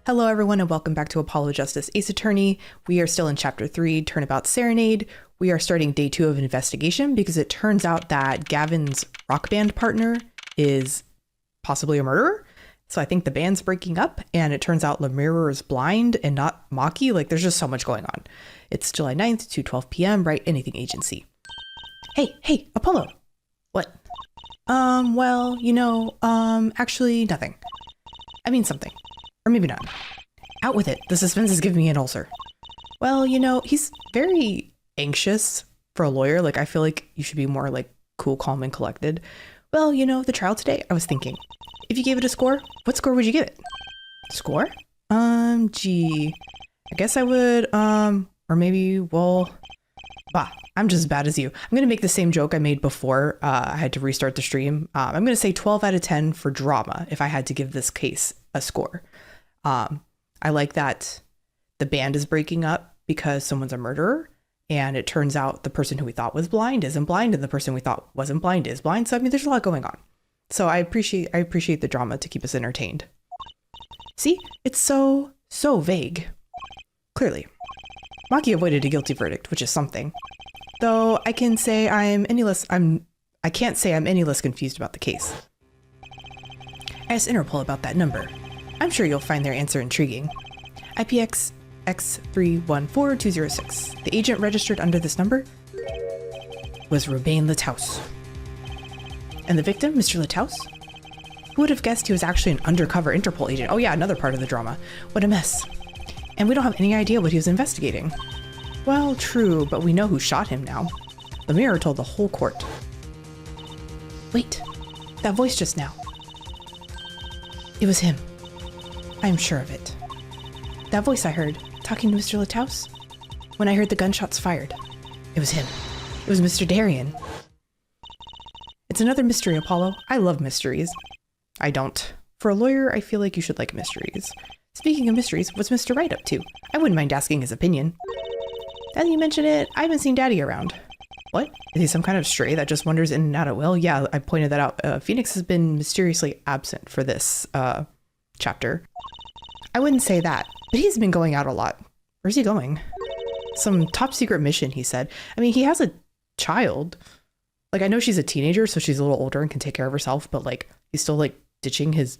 Hello everyone and welcome back to Apollo Justice Ace Attorney. We are still in Chapter 3, Turnabout Serenade. We are starting day 2 of investigation because it turns out that Gavin's rock band partner is possibly a murderer. So I think the band's breaking up and it turns out Lemire is blind and not Maki. Like there's just so much going on. It's July 9th, 2:12 p.m. Right? Anything agency. Hey, Apollo. What? Actually nothing. I mean something. Or maybe not. Out with it. The suspense is giving me an ulcer. Well, he's very anxious for a lawyer. Like, I feel like you should be more, like, cool, calm, and collected. Well, the trial today, I was thinking, if you gave it a score, what score would you give it? Score? Gee. I guess I would, or maybe, I'm just as bad as you. I'm going to make the same joke I made before I had to restart the stream. I'm going to say 12 out of 10 for drama if I had to give this case a score. I like that the band is breaking up because someone's a murderer, and it turns out the person who we thought was blind isn't blind, and the person we thought wasn't blind is blind. So I mean, there's a lot going on. So I appreciate the drama to keep us entertained. See, it's so vague. Clearly, Maki avoided a guilty verdict, which is something. Though I can't say I'm any less confused about the case. I asked Interpol about that number. I'm sure you'll find their answer intriguing. IPX X314206. The agent registered under this number was Robin Lataus. And the victim, Mr. Lataus? Who would have guessed he was actually an undercover Interpol agent? Oh yeah, another part of the drama. What a mess. And we don't have any idea what he was investigating. Well, true, but we know who shot him now. Lemire told the whole court. Wait, that voice just now. It was him. I'm sure of it. That voice I heard, talking to Mr. Lataus, when I heard the gunshots fired. It was him. It was Mr. Darien. It's another mystery, Apollo. I love mysteries. I don't. For a lawyer, I feel like you should like mysteries. Speaking of mysteries, what's Mr. Wright up to? I wouldn't mind asking his opinion. Now that you mention it, I haven't seen Daddy around. What? Is he some kind of stray that just wanders in and out at will? Yeah, I pointed that out. Phoenix has been mysteriously absent for this chapter. I wouldn't say that, but he's been going out a lot. Where's he going? Some top secret mission, he said. I mean, he has a child. Like, I know she's a teenager, so she's a little older and can take care of herself, but like, he's still like ditching his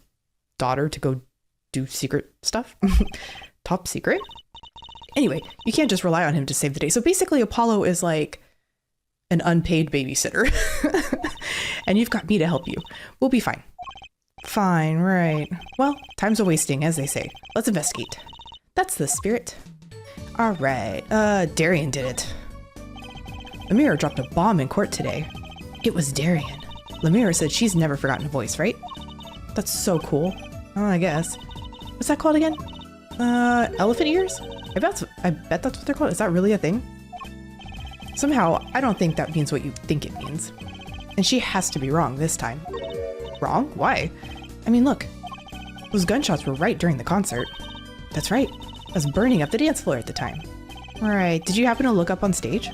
daughter to go do secret stuff. Top secret? Anyway, you can't just rely on him to save the day. So basically, Apollo is like an unpaid babysitter. And you've got me to help you. We'll be fine. Fine, right. Well, time's a wasting, as they say. Let's investigate. That's the spirit. All right, Darien did it. Lemire dropped a bomb in court today. It was Darien. Lemire said she's never forgotten a voice, right? That's so cool. Oh, I guess. What's that called again? Elephant ears? I bet that's what they're called. Is that really a thing? Somehow, I don't think that means what you think it means. And she has to be wrong this time. Wrong? Why? I mean, look. Those gunshots were right during the concert. That's right. I was burning up the dance floor at the time. Right. Did you happen to look up on stage?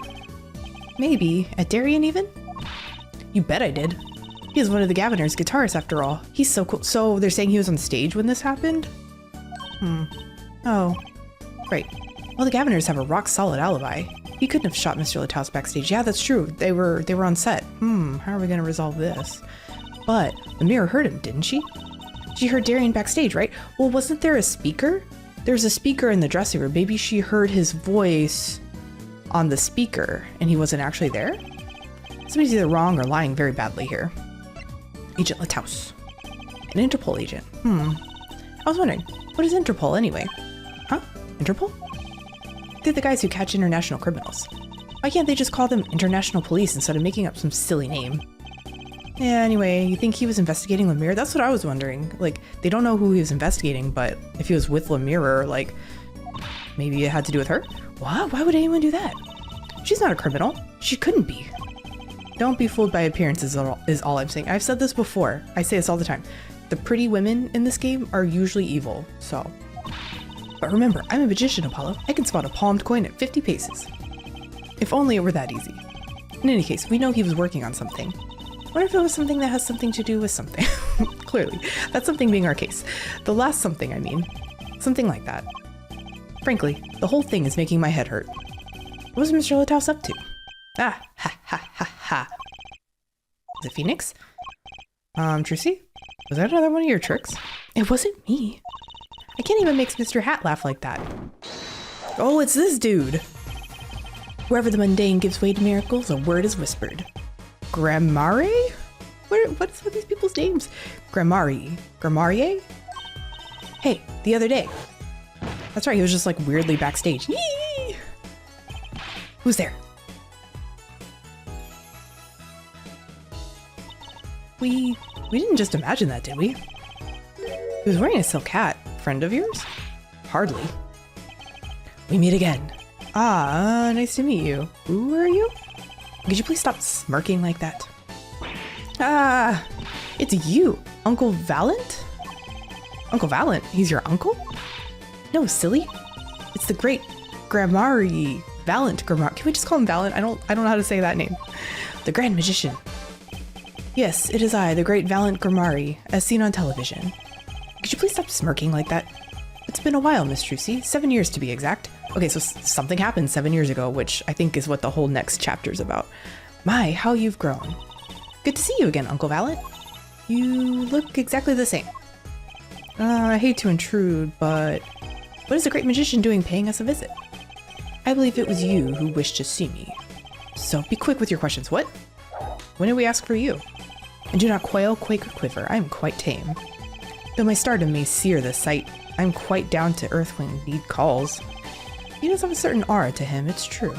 Maybe. At Darien even? You bet I did. He is one of the Gaviners' guitarists after all. He's so cool. So they're saying he was on stage when this happened? Oh. Right. Well, the Gaviners have a rock-solid alibi. He couldn't have shot Mr. Lataus backstage. Yeah, that's true. They were on set. How are we going to resolve this? But Lemire heard him, didn't she? She heard Darien backstage, right? Well, wasn't there a speaker? There's a speaker in the dressing room. Maybe she heard his voice on the speaker and he wasn't actually there? Somebody's either wrong or lying very badly here. Agent Lataus. An Interpol agent. I was wondering, what is Interpol anyway? Huh? Interpol? They're the guys who catch international criminals. Why can't they just call them international police instead of making up some silly name? Yeah, anyway, you think he was investigating Lemire? That's what I was wondering. Like, they don't know who he was investigating, but if he was with Lemire, like, maybe it had to do with her? What? Why would anyone do that? She's not a criminal. She couldn't be. Don't be fooled by appearances is all I'm saying. I've said this before. I say this all the time. The pretty women in this game are usually evil, so. But remember, I'm a magician, Apollo. I can spot a palmed coin at 50 paces. If only it were that easy. In any case, we know he was working on something. What if it was something that has something to do with something? Clearly, that's something being our case. The last something, I mean. Something like that. Frankly, the whole thing is making my head hurt. What was Mr. Litaus up to? Ah, ha ha ha ha. Is it Phoenix? Trucy? Was that another one of your tricks? It wasn't me. I can't even make Mr. Hat laugh like that. Oh, it's this dude. Wherever the mundane gives way to miracles, a word is whispered. Gramarye? What's with these people's names? Gramarye? Gramarye? Hey, the other day. That's right, he was just like weirdly backstage. Yee! Who's there? We didn't just imagine that, did we? He was wearing a silk hat. Friend of yours? Hardly. We meet again. Ah, nice to meet you. Who are you? Could you please stop smirking like that? Ah, it's you, Uncle Valant? Uncle Valant? He's your uncle? No, silly. It's the great Gramarye. Valant Gramarye. Can we just call him Valant? I don't know how to say that name. The Grand Magician. Yes, it is I, the great Valant Gramarye, as seen on television. Could you please stop smirking like that? It's been a while, Miss Trucy. 7 years to be exact. Okay, so something happened 7 years ago, which I think is what the whole next chapter's about. My, how you've grown. Good to see you again, Uncle Valant. You look exactly the same. I hate to intrude, but what is the great magician doing paying us a visit? I believe it was you who wished to see me. So be quick with your questions. What? When did we ask for you? And do not quail, quake, or quiver. I am quite tame. Though my stardom may sear the sight, I'm quite down to earth when need calls. He does have a certain aura to him, it's true.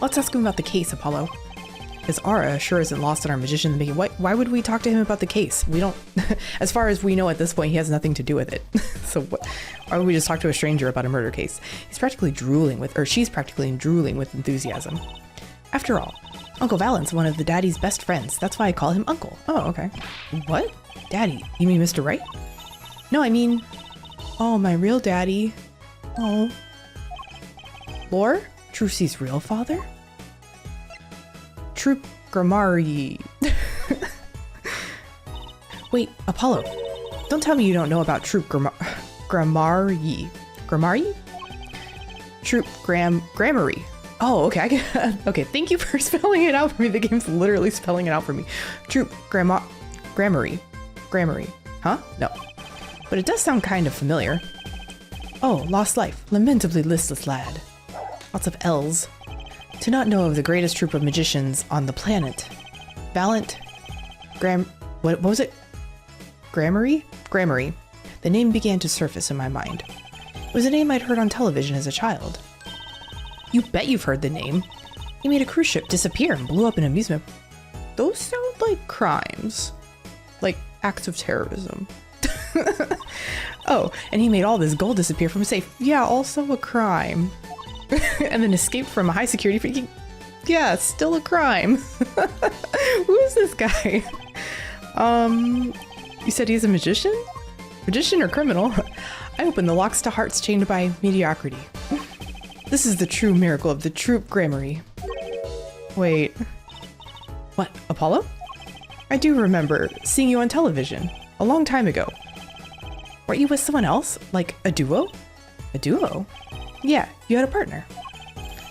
Let's ask him about the case, Apollo. His aura sure isn't lost on our magician. Why would we talk to him about the case? We don't, as far as we know at this point, he has nothing to do with it. So why would we just talk to a stranger about a murder case? He's practically drooling with, or she's practically drooling with enthusiasm. After all, Uncle Valant's one of the Daddy's best friends. That's why I call him Uncle. Oh, okay. What? Daddy? You mean Mr. Wright? No, I mean, oh, my real daddy. Oh. Lore? Trucy's real father? Troop Gramarye. Wait, Apollo. Don't tell me you don't know about Troop Gramarye. Gramarye? Troop Gramarye. Oh, okay. Okay, thank you for spelling it out for me. The game's literally spelling it out for me. Troop Gramarye. Gramarye. Huh? No. But it does sound kind of familiar. Oh, lost life. Lamentably listless lad. Lots of L's. To not know of the greatest troop of magicians on the planet. Valant what was it? Gramarye? Gramarye. The name began to surface in my mind. It was a name I'd heard on television as a child. You bet you've heard the name. He made a cruise ship disappear and blew up an amusement. Those sound like crimes. Like acts of terrorism. Oh, and he made all this gold disappear from a safe. Yeah, also a crime. And then escaped from a high security freaking. Yeah, still a crime. Who is this guy? You said he's a magician? Magician or criminal? I opened the locks to hearts chained by mediocrity. This is the true miracle of the Troop Gramarye. Wait. What, Apollo? I do remember seeing you on television a long time ago. Weren't you with someone else? Like a duo? A duo? Yeah, you had a partner.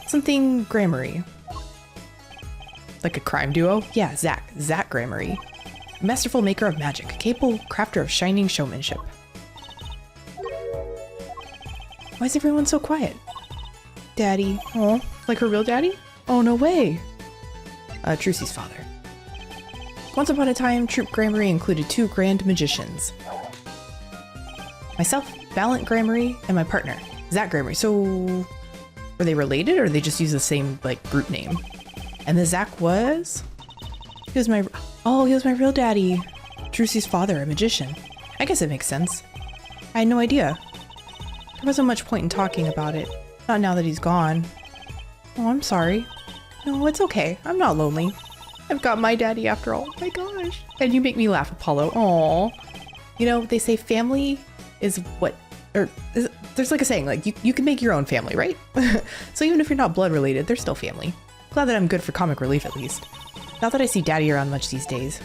Something Gramarye. Like a crime duo? Yeah, Zach Gramarye. Masterful maker of magic, capable crafter of shining showmanship. Why is everyone so quiet? Daddy. Oh, like her real daddy? Oh, no way. Trucy's father. Once upon a time, Troop Gramarye included 2 grand magicians. Myself, Valant Gramarye, and my partner, Zach Gramarye. So, were they related or they just use the same, like, group name? And the Zach was? He was my real daddy. Trucy's father, a magician. I guess it makes sense. I had no idea. There wasn't much point in talking about it. Not now that he's gone. Oh, I'm sorry. No, it's okay. I'm not lonely. I've got my daddy after all. Oh my gosh. And you make me laugh, Apollo. Aww. You know, they say family is what, there's like a saying, like you can make your own family, right? So even if you're not blood related, they're still family. Glad that I'm good for comic relief at least. Not that I see daddy around much these days.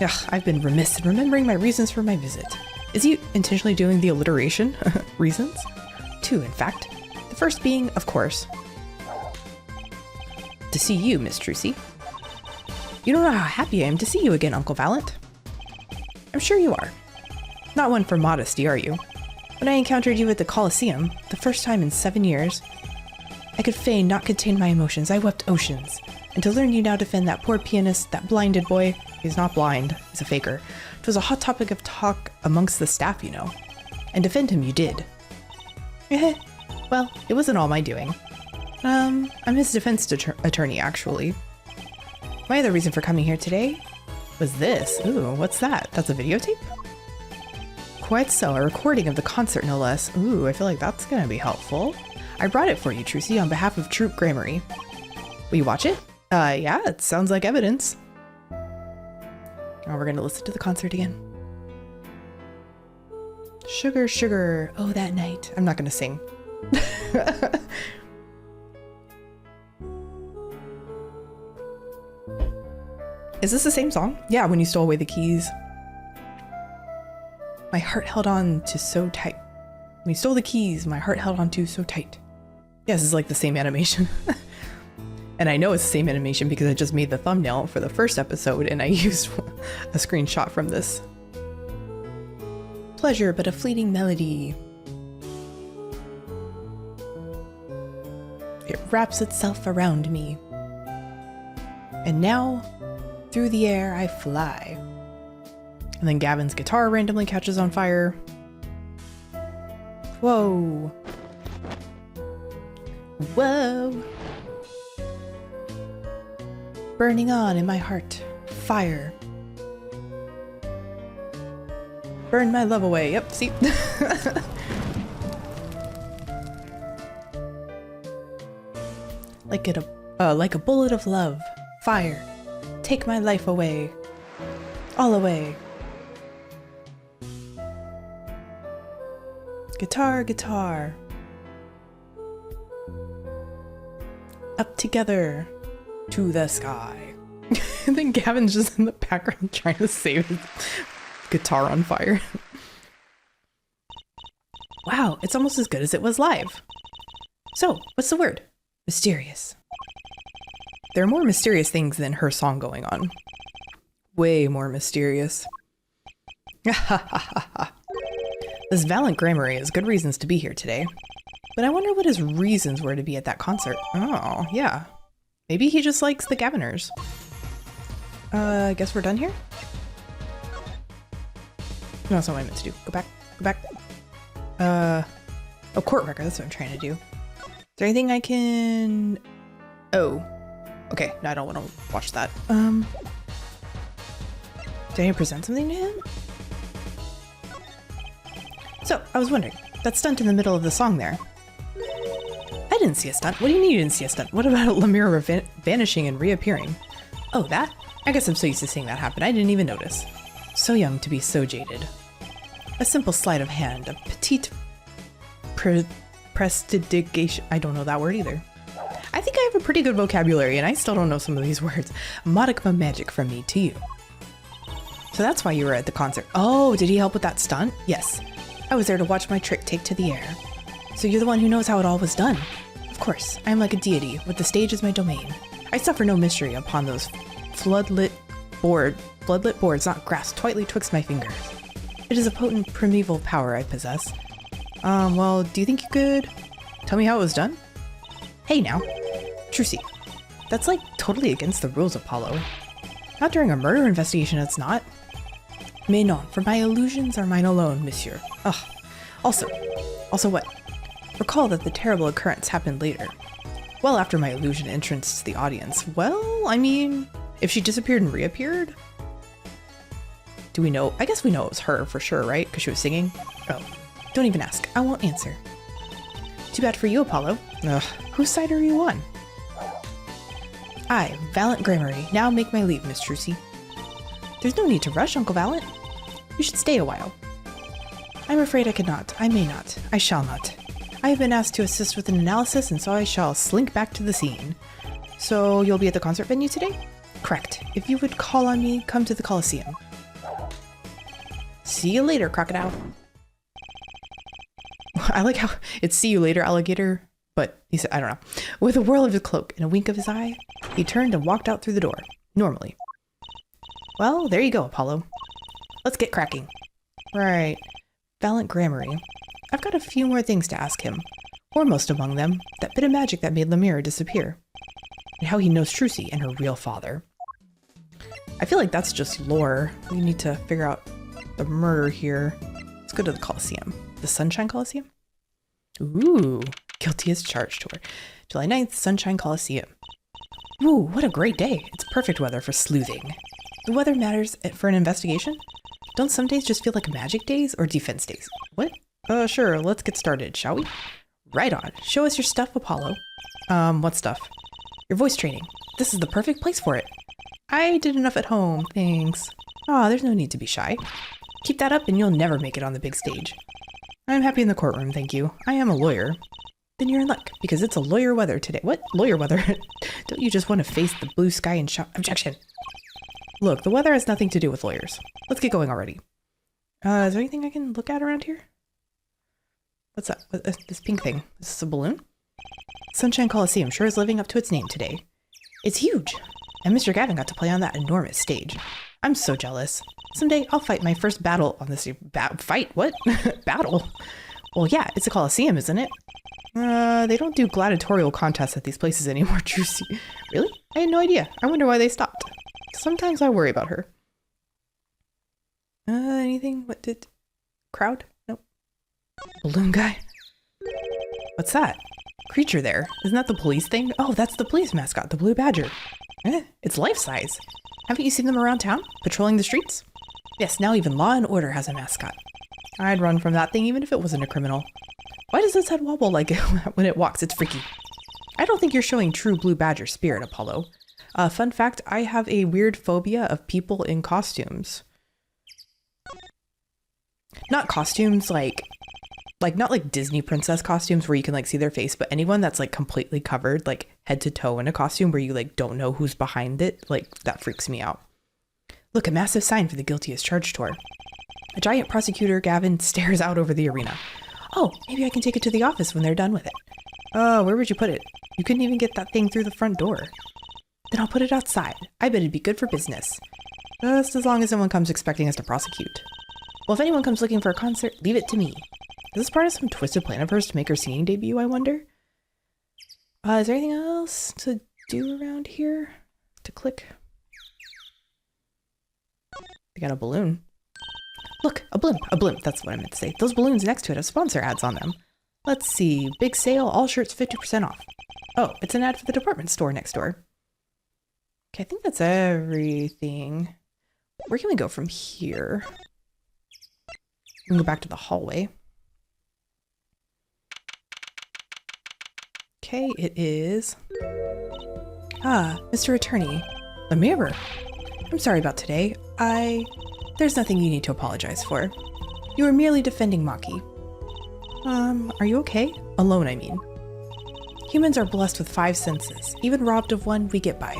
Ugh, I've been remiss in remembering my reasons for my visit. Is he intentionally doing the alliteration? Reasons? 2, in fact. The first being, of course, to see you, Miss Trucy. You don't know how happy I am to see you again, Uncle Valant. I'm sure you are. Not one for modesty, are you? When I encountered you at the Coliseum, the first time in 7 years, I could fain not contain my emotions. I wept oceans. And to learn you now defend that poor pianist, that blinded boy, he's not blind, he's a faker. It was a hot topic of talk amongst the staff, you know. And defend him you did. Well, it wasn't all my doing. I'm his defense attorney, actually. My other reason for coming here today was this. Ooh, what's that? That's a videotape? Quite so, a recording of the concert, no less. Ooh, I feel like that's gonna be helpful. I brought it for you, Trucy, on behalf of Troop Gramarye. Will you watch it? Yeah, it sounds like evidence. Oh, we're gonna listen to the concert again. Sugar, sugar, oh that night. I'm not gonna sing. Is this the same song? Yeah, when you stole away the keys. My heart held on to so tight. When you stole the keys, my heart held on to so tight. Yes, it's like the same animation. And I know it's the same animation because I just made the thumbnail for the first episode and I used a screenshot from this. Pleasure, but a fleeting melody. It wraps itself around me. And now, through the air I fly. And then Gavin's guitar randomly catches on fire. Whoa. Whoa. Burning on in my heart. Fire. Burn my love away. Yep, see? Like a bullet of love. Fire. Take my life away. All away. Guitar, guitar. Up together to the sky. And then Gavin's just in the background trying to save his guitar on fire. Wow, it's almost as good as it was live. So, what's the word? Mysterious. There are more mysterious things than her song going on. Way more mysterious. This Valant Gramarye has good reasons to be here today. But I wonder what his reasons were to be at that concert. Oh, yeah. Maybe he just likes the Gaviners. I guess we're done here? No, that's not what I meant to do. Go back. Go back. Oh, court record. That's what I'm trying to do. Is there anything I can... Oh. Okay, no, I don't want to watch that. Did I present something to him? So, I was wondering, that stunt in the middle of the song there. I didn't see a stunt. What do you mean you didn't see a stunt? What about Lemire vanishing and reappearing? Oh, that? I guess I'm so used to seeing that happen, I didn't even notice. So young to be so jaded. A simple sleight of hand, a petite prestidigitation. I don't know that word either. I think I have a pretty good vocabulary and I still don't know some of these words. A modicum of magic from me to you. So that's why you were at the concert. Oh, did he help with that stunt? Yes. I was there to watch my trick take to the air. So you're the one who knows how it all was done. Of course, I am like a deity, with the stage as my domain. I suffer no mystery upon those floodlit boards not grasped tightly twixt my fingers. It is a potent primeval power I possess. Well, do you think you could tell me how it was done? Hey now, Trucy, that's like totally against the rules, Apollo. Not during a murder investigation, it's not. Mais non, for my illusions are mine alone, monsieur. Ugh. Also what? Recall that the terrible occurrence happened later. Well after my illusion entrance to the audience. Well, I mean, if she disappeared and reappeared? Do we know? I guess we know it was her for sure, right? Because she was singing? Oh, don't even ask. I won't answer. Too bad for you, Apollo. Ugh, whose side are you on? I, Valant Gramarye, now make my leave, Miss Trucy. There's no need to rush, Uncle Valant. You should stay a while. I'm afraid I could not. I may not. I shall not. I have been asked to assist with an analysis, and so I shall slink back to the scene. So you'll be at the concert venue today? Correct. If you would call on me, come to the Coliseum. See you later, crocodile. I like how it's see you later, alligator, but he said, I don't know. With a whirl of his cloak and a wink of his eye, he turned and walked out through the door, normally. Well, there you go, Apollo. Let's get cracking. Right. Valant Gramarye. I've got a few more things to ask him. Foremost among them, that bit of magic that made Lemire disappear. And how he knows Trucy and her real father. I feel like that's just lore. We need to figure out the murder here. Let's go to the Coliseum. The Sunshine Coliseum? Ooh, guilty as charged tour. July 9th, Sunshine Coliseum. Ooh, what a great day. It's perfect weather for sleuthing. The weather matters for an investigation? Don't some days just feel like magic days or defense days? What? Sure, let's get started, shall we? Right on. Show us your stuff, Apollo. What stuff? Your voice training. This is the perfect place for it. I did enough at home, thanks. Aw, there's no need to be shy. Keep that up and you'll never make it on the big stage. I'm happy in the courtroom, thank you. I am a lawyer. Then you're in luck, because it's a lawyer weather today. What? Lawyer weather? Don't you just want to face the blue sky and shout, objection? Look, the weather has nothing to do with lawyers. Let's get going already. Is there anything I can look at around here? What's that? This pink thing. Is this a balloon? Sunshine Coliseum sure is living up to its name today. It's huge. And Mr. Gavin got to play on that enormous stage. I'm so jealous. Someday I'll fight my first battle on this. Fight? What? Battle? Well, yeah, it's a Coliseum, isn't it? They don't do gladiatorial contests at these places anymore, Trucy. Really? I had no idea. I wonder why they stopped. Sometimes I worry about her. Anything? What did... Crowd? Nope. Balloon guy? What's that? Creature there. Isn't that the police thing? Oh, that's the police mascot, the blue badger. It's life-size. Haven't you seen them around town? Patrolling the streets? Yes, now even Law and Order has a mascot. I'd run from that thing even if it wasn't a criminal. Why does its head wobble like it when it walks? It's freaky. I don't think you're showing true blue badger spirit, Apollo. Fun fact, I have a weird phobia of people in costumes. Not costumes, like not like Disney princess costumes where you can like see their face, but anyone that's like completely covered, like head to toe in a costume where you like don't know who's behind it, like that freaks me out. Look, a massive sign for the guilty as charged tour. A giant prosecutor, Gavin, stares out over the arena. Oh, maybe I can take it to the office when they're done with it. Oh, where would you put it? You couldn't even get that thing through the front door. Then I'll put it outside. I bet it'd be good for business. Just as long as someone comes expecting us to prosecute. Well, if anyone comes looking for a concert, leave it to me. Is this part of some twisted plan of hers to make her singing debut, I wonder? Is there anything else to do around here? To click? They got a balloon. Look, a blimp. A blimp, that's what I meant to say. Those balloons next to it have sponsor ads on them. Let's see. Big sale, all shirts 50% off. Oh, it's an ad for the department store next door. Okay, I think that's everything. Where can we go from here? We can go back to the hallway. Okay, it is... Ah, Mr. Attorney. Lemire. I'm sorry about today. There's nothing you need to apologize for. You were merely defending Maki. Are you okay? Alone, I mean. Humans are blessed with 5 senses. Even robbed of one, we get by.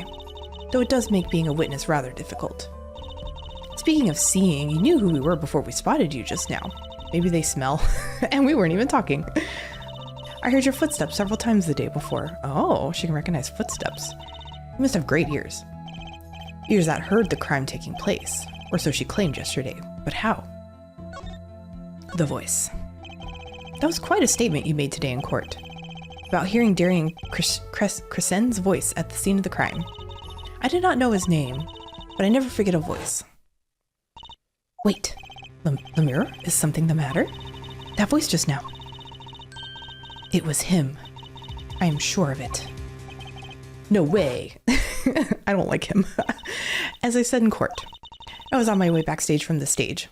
Though it does make being a witness rather difficult. Speaking of seeing, you knew who we were before we spotted you just now. Maybe they smell. And we weren't even talking. I heard your footsteps several times the day before. Oh, she can recognize footsteps. You must have great ears. Ears that heard the crime taking place. Or so she claimed yesterday. But how? The voice. That was quite a statement you made today in court. About hearing Darian Crescen's voice at the scene of the crime. I did not know his name, but I never forget a voice. Wait, Lemire, is something the matter? That voice just now. It was him. I am sure of it. No way. I don't like him. As I said in court, I was on my way backstage from the stage.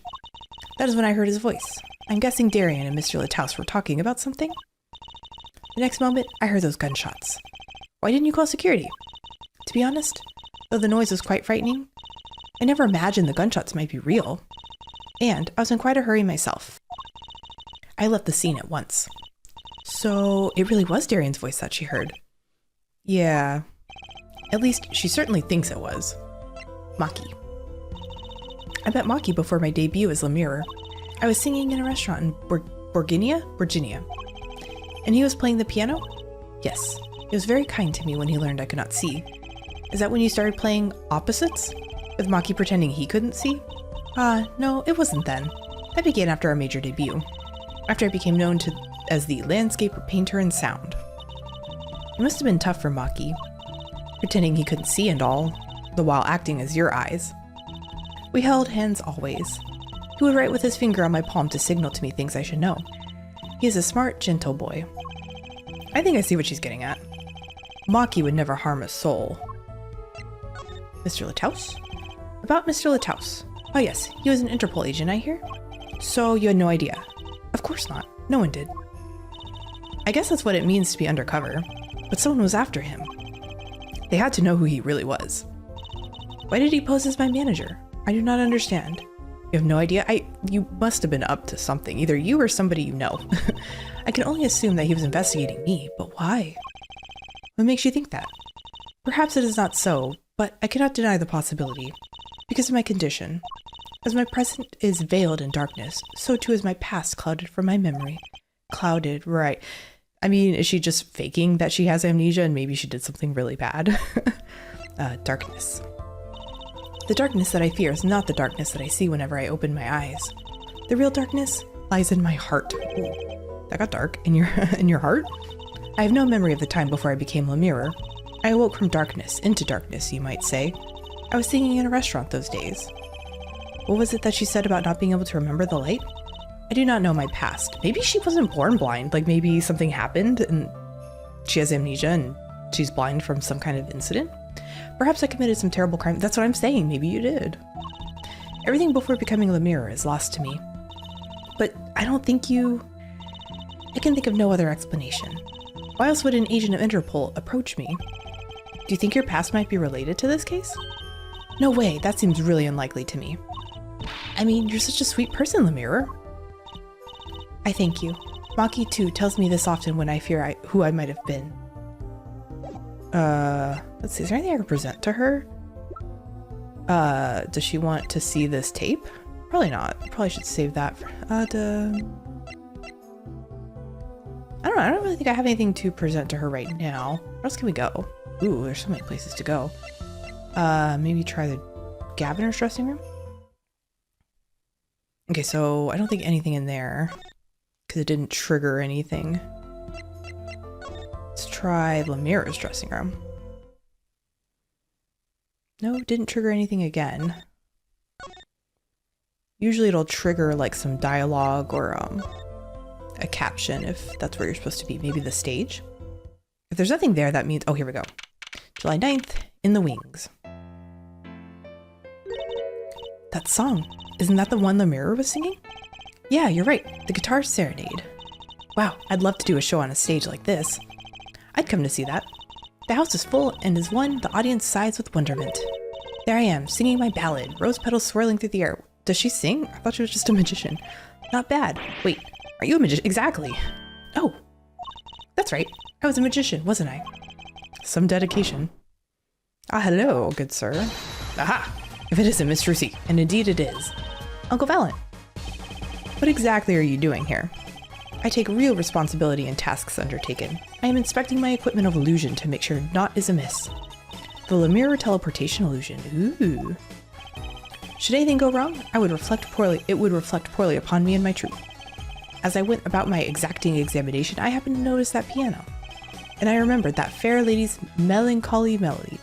That is when I heard his voice. I'm guessing Darian and Mr. Lataus were talking about something. The next moment, I heard those gunshots. Why didn't you call security? To be honest, though the noise was quite frightening, I never imagined the gunshots might be real. And I was in quite a hurry myself. I left the scene at once. So it really was Darian's voice that she heard. Yeah. At least she certainly thinks it was. Maki. I met Maki before my debut as Lemire. I was singing in a restaurant in Borginia. And he was playing the piano? Yes. He was very kind to me when he learned I could not see. Is that when you started playing opposites? With Maki pretending he couldn't see? No, it wasn't then. That began after our major debut. After I became known as the landscape painter in sound. It must have been tough for Maki. Pretending he couldn't see and all, the while acting as your eyes. We held hands always. He would write with his finger on my palm to signal to me things I should know. He is a smart, gentle boy. I think I see what she's getting at. Maki would never harm a soul. Mr. Lataus? About Mr. Lataus. Oh yes, he was an Interpol agent, I hear? So you had no idea? Of course not. No one did. I guess that's what it means to be undercover. But someone was after him. They had to know who he really was. Why did he pose as my manager? I do not understand. You have no idea? You must have been up to something. Either you or somebody you know. I can only assume that he was investigating me, but why? What makes you think that? Perhaps it is not so, but I cannot deny the possibility. Because of my condition. As my present is veiled in darkness, so too is my past clouded from my memory. Clouded, right. I mean, is she just faking that she has amnesia and maybe she did something really bad? Darkness. The darkness that I fear is not the darkness that I see whenever I open my eyes. The real darkness lies in my heart. Ooh, that got dark. In your heart? I have no memory of the time before I became Lemire. I awoke from darkness into darkness, you might say. I was singing in a restaurant those days. What was it that she said about not being able to remember the light? I do not know my past. Maybe she wasn't born blind. Like maybe something happened and she has amnesia and she's blind from some kind of incident. Perhaps I committed some terrible crime. That's what I'm saying. Maybe you did. Everything before becoming Lemire is lost to me. But I don't think I can think of no other explanation. Why else would an agent of Interpol approach me? Do you think your past might be related to this case? No way. That seems really unlikely to me. I mean, you're such a sweet person, Lemire. I thank you. Maki, too, tells me this often when I fear who I might have been. Let's see, is there anything I can present to her? Does she want to see this tape? Probably not. Probably should save that for, I don't know, I don't really think I have anything to present to her right now. Where else can we go? Ooh, there's so many places to go. Maybe try the Gaviner's dressing room? Okay, so I don't think anything in there, because it didn't trigger anything. Let's try Lemire's dressing room. No, didn't trigger anything again. Usually it'll trigger like some dialogue or a caption if that's where you're supposed to be. Maybe the stage. If there's nothing there, that means... Oh, here we go. July 9th, In the Wings. That song. Isn't that the one Lemire was singing? Yeah, you're right. The Guitar Serenade. Wow, I'd love to do a show on a stage like this. I'd come to see that. The house is full, and as one, the audience sighs with wonderment. There I am, singing my ballad, rose petals swirling through the air. Does she sing? I thought she was just a magician. Not bad. Wait, are you a magician? Exactly. Oh, that's right. I was a magician, wasn't I? Some dedication. Ah, hello, good sir. Aha! If it isn't Miss Rusi, and indeed it is. Uncle Valant. What exactly are you doing here? I take real responsibility in tasks undertaken. I am inspecting my equipment of illusion to make sure naught is amiss. The Lemire teleportation illusion. Ooh. Should anything go wrong, it would reflect poorly upon me and my troop. As I went about my exacting examination, I happened to notice that piano. And I remembered that fair lady's melancholy melody.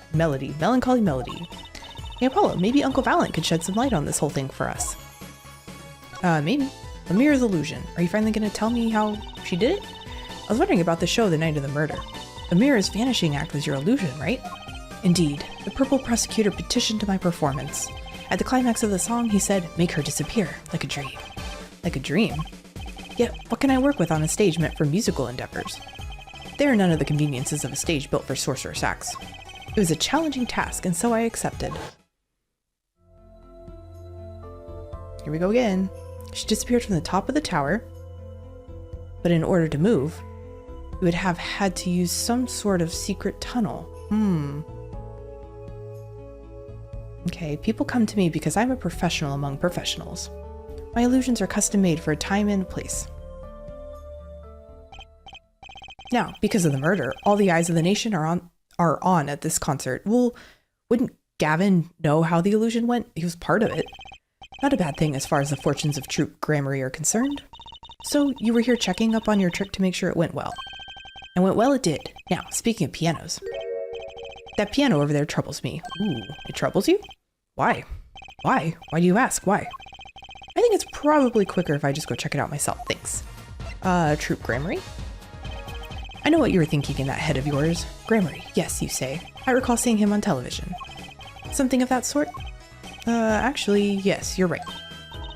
Hey Apollo, maybe Uncle Valant could shed some light on this whole thing for us. Maybe. Lemire's illusion. Are you finally going to tell me how she did it? I was wondering about the show the night of the murder. Lemire's vanishing act was your illusion, right? Indeed. The purple prosecutor petitioned to my performance. At the climax of the song, he said, make her disappear, like a dream. Like a dream? Yet, what can I work with on a stage meant for musical endeavors? There are none of the conveniences of a stage built for sorcerer's acts. It was a challenging task, and so I accepted. Here we go again. She disappeared from the top of the tower, but in order to move, you would have had to use some sort of secret tunnel. Okay, people come to me because I'm a professional among professionals. My illusions are custom made for a time and place. Now, because of the murder, all the eyes of the nation are on at this concert. Well, wouldn't Gavin know how the illusion went? He was part of it. Not a bad thing as far as the fortunes of Troop Gramarye are concerned. So, you were here checking up on your trick to make sure it went well. And went well it did. Now, speaking of pianos. That piano over there troubles me. Ooh, it troubles you? Why? Why? Why do you ask? Why? I think it's probably quicker if I just go check it out myself. Thanks. Troop Gramarye? I know what you were thinking in that head of yours. Gramarye, yes, you say. I recall seeing him on television. Something of that sort? Actually, yes, you're right.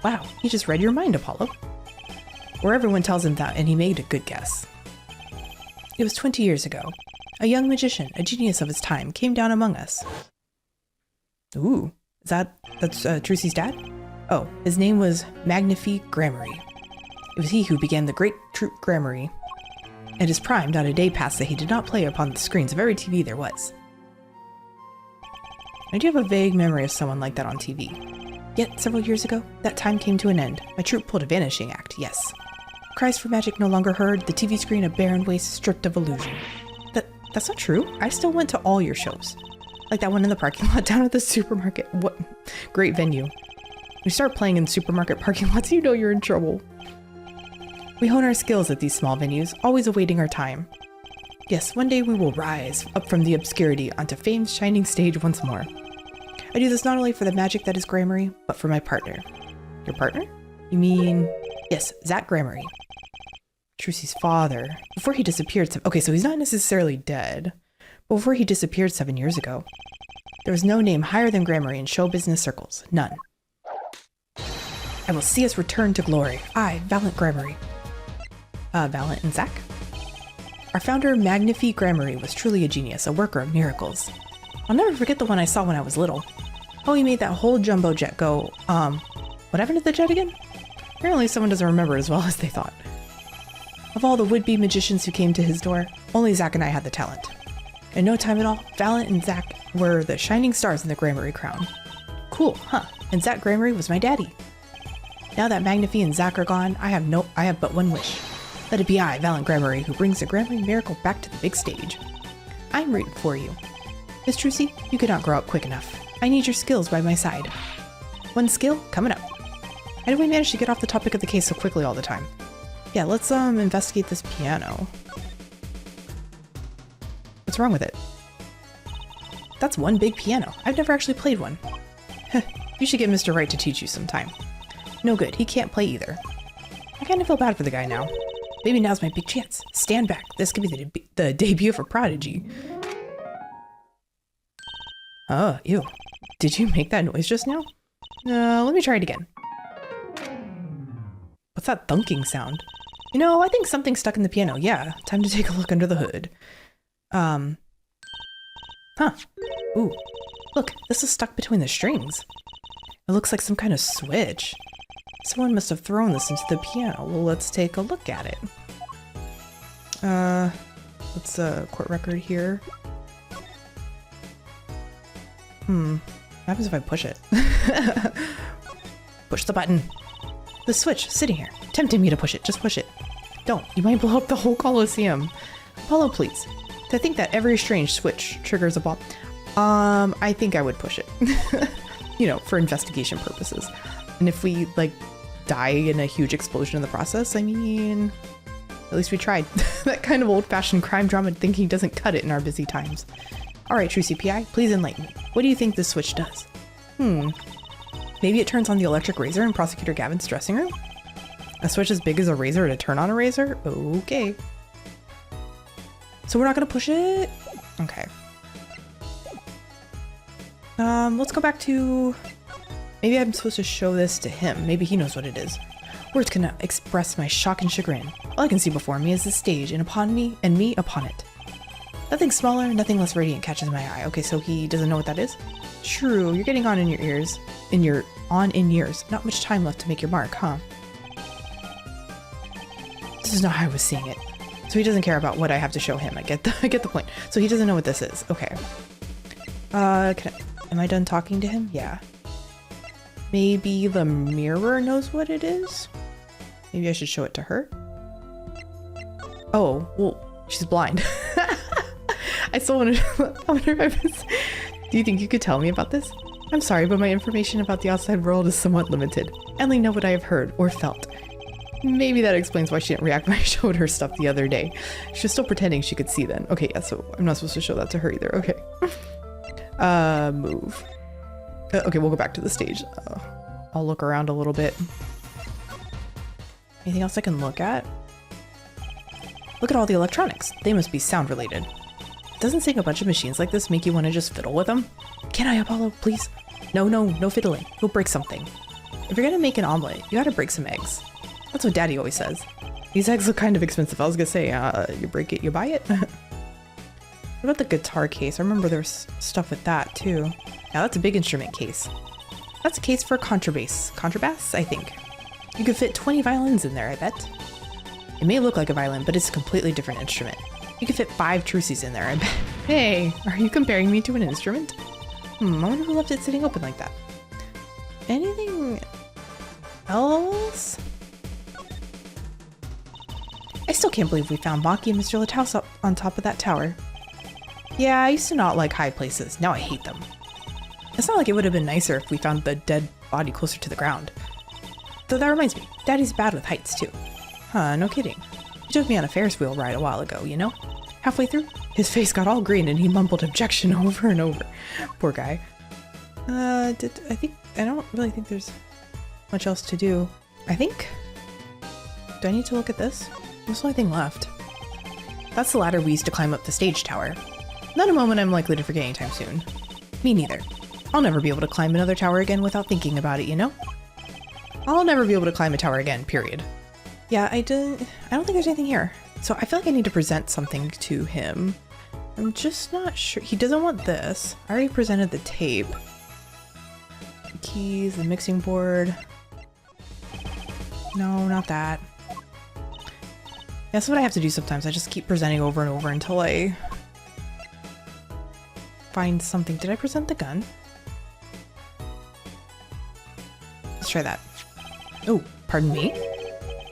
Wow, he just read your mind, Apollo. Or everyone tells him that, and he made a good guess. It was 20 years ago. A young magician, a genius of his time, came down among us. Ooh, that's Trucy's dad? Oh, his name was Magnifique Gramarye. It was he who began the great Troop Gramarye. At his prime, not a day passed that he did not play upon the screens of every TV there was. I do have a vague memory of someone like that on TV. Yet, several years ago, that time came to an end. My troupe pulled a vanishing act, yes. Cries for magic no longer heard, the TV screen a barren waste stripped of illusion. That's not true. I still went to all your shows. Like that one in the parking lot down at the supermarket. What great venue. We start playing in supermarket parking lots, you know you're in trouble. We hone our skills at these small venues, always awaiting our time. Yes, one day we will rise up from the obscurity onto fame's shining stage once more. I do this not only for the magic that is Gramarye, but for my partner. Your partner? You mean... Yes, Zach Gramarye. Trucy's father. Before he disappeared... Okay, so he's not necessarily dead. But before he disappeared 7 years ago, there was no name higher than Gramarye in show business circles. None. I will see us return to glory. I, Valant Gramarye. Valant and Zach? Our founder, Magnifique Gramarye, was truly a genius, a worker of miracles. I'll never forget the one I saw when I was little. Oh, he made that whole jumbo jet go, what happened to the jet again? Apparently someone doesn't remember as well as they thought. Of all the would-be magicians who came to his door, only Zach and I had the talent. In no time at all, Valant and Zach were the shining stars in the Gramarye crown. Cool, huh? And Zach Gramarye was my daddy. Now that Magnifique and Zach are gone, I have but one wish. Let it be I, Valant Gramarye, who brings the Gramarye miracle back to the big stage. I'm rooting for you. Miss Trucy, you could not grow up quick enough. I need your skills by my side. One skill coming up. How do we manage to get off the topic of the case so quickly all the time? Yeah, let's investigate this piano. What's wrong with it? That's one big piano. I've never actually played one. You should get Mr. Wright to teach you sometime. No good, he can't play either. I kind of feel bad for the guy now. Maybe now's my big chance. Stand back. This could be the debut of a prodigy. Oh, ew. Did you make that noise just now? Let me try it again. What's that thunking sound? You know, I think something's stuck in the piano. Yeah, time to take a look under the hood. Huh. Ooh. Look, this is stuck between the strings. It looks like some kind of switch. Someone must have thrown this into the piano. Well, let's take a look at it. What's a court record here? What happens if I push it? Push the button. The switch, sitting here, tempting me to push it. Just push it. Don't. You might blow up the whole Coliseum. Apollo, please. To think that every strange switch triggers a ball. I think I would push it. You know, for investigation purposes. And if we, like, die in a huge explosion in the process, I mean, at least we tried. That kind of old-fashioned crime drama thinking doesn't cut it in our busy times. All right, true CPI, please enlighten me. What do you think this switch does? Maybe it turns on the electric razor in Prosecutor Gavin's dressing room? A switch as big as a razor to turn on a razor? Okay. So we're not gonna push it? Okay. Let's go back to... Maybe I'm supposed to show this to him. Maybe he knows what it is. Words cannot express my shock and chagrin. All I can see before me is the stage, and upon me, and me upon it. Nothing smaller, nothing less radiant catches my eye. Okay, so he doesn't know what that is? True, you're getting on in your ears. In years. Not much time left to make your mark, huh? This is not how I was seeing it. So he doesn't care about what I have to show him. I get the point. So he doesn't know what this is. Okay. Am I done talking to him? Yeah. Maybe the mirror knows what it is? Maybe I should show it to her? Oh, well, she's blind. I still wonder if it's... Do you think you could tell me about this? I'm sorry, but my information about the outside world is somewhat limited. I only know what I have heard or felt. Maybe that explains why she didn't react when I showed her stuff the other day. She was still pretending she could see then. Okay, yeah, so I'm not supposed to show that to her either. Okay. Move. Okay, we'll go back to the stage. I'll look around a little bit. Anything else I can look at? Look at all the electronics. They must be sound related. Doesn't seeing a bunch of machines like this make you want to just fiddle with them? Can I, Apollo, please? No fiddling. You'll break something. If you're gonna make an omelet, you gotta break some eggs. That's what Daddy always says. These eggs look kind of expensive. I was gonna say, you break it, you buy it? What about the guitar case? I remember there's stuff with that too. Yeah, that's a big instrument case. That's a case for contrabass. Contrabass, I think. You could fit 20 violins in there, I bet. It may look like a violin, but it's a completely different instrument. You could fit 5 truces in there, I bet. Hey, are you comparing me to an instrument? I wonder who left it sitting open like that. Anything else? I still can't believe we found Maki and Mr. Lataus up on top of that tower. Yeah, I used to not like high places. Now I hate them. It's not like it would have been nicer if we found the dead body closer to the ground. Though that reminds me, Daddy's bad with heights too. Huh, no kidding. He took me on a Ferris wheel ride a while ago, you know? Halfway through, his face got all green and he mumbled objection over and over. Poor guy. I don't really think there's much else to do. Do I need to look at this? There's the only thing left. That's the ladder we used to climb up the stage tower. Not a moment I'm likely to forget anytime soon. Me neither. I'll never be able to climb another tower again without thinking about it, you know? I'll never be able to climb a tower again, period. Yeah, I don't think there's anything here. So I feel like I need to present something to him. I'm just not sure. He doesn't want this. I already presented the tape. The keys, the mixing board. No, not that. That's what I have to do sometimes. I just keep presenting over and over until I find something. Did I present the gun? Let's try that. Oh, pardon me?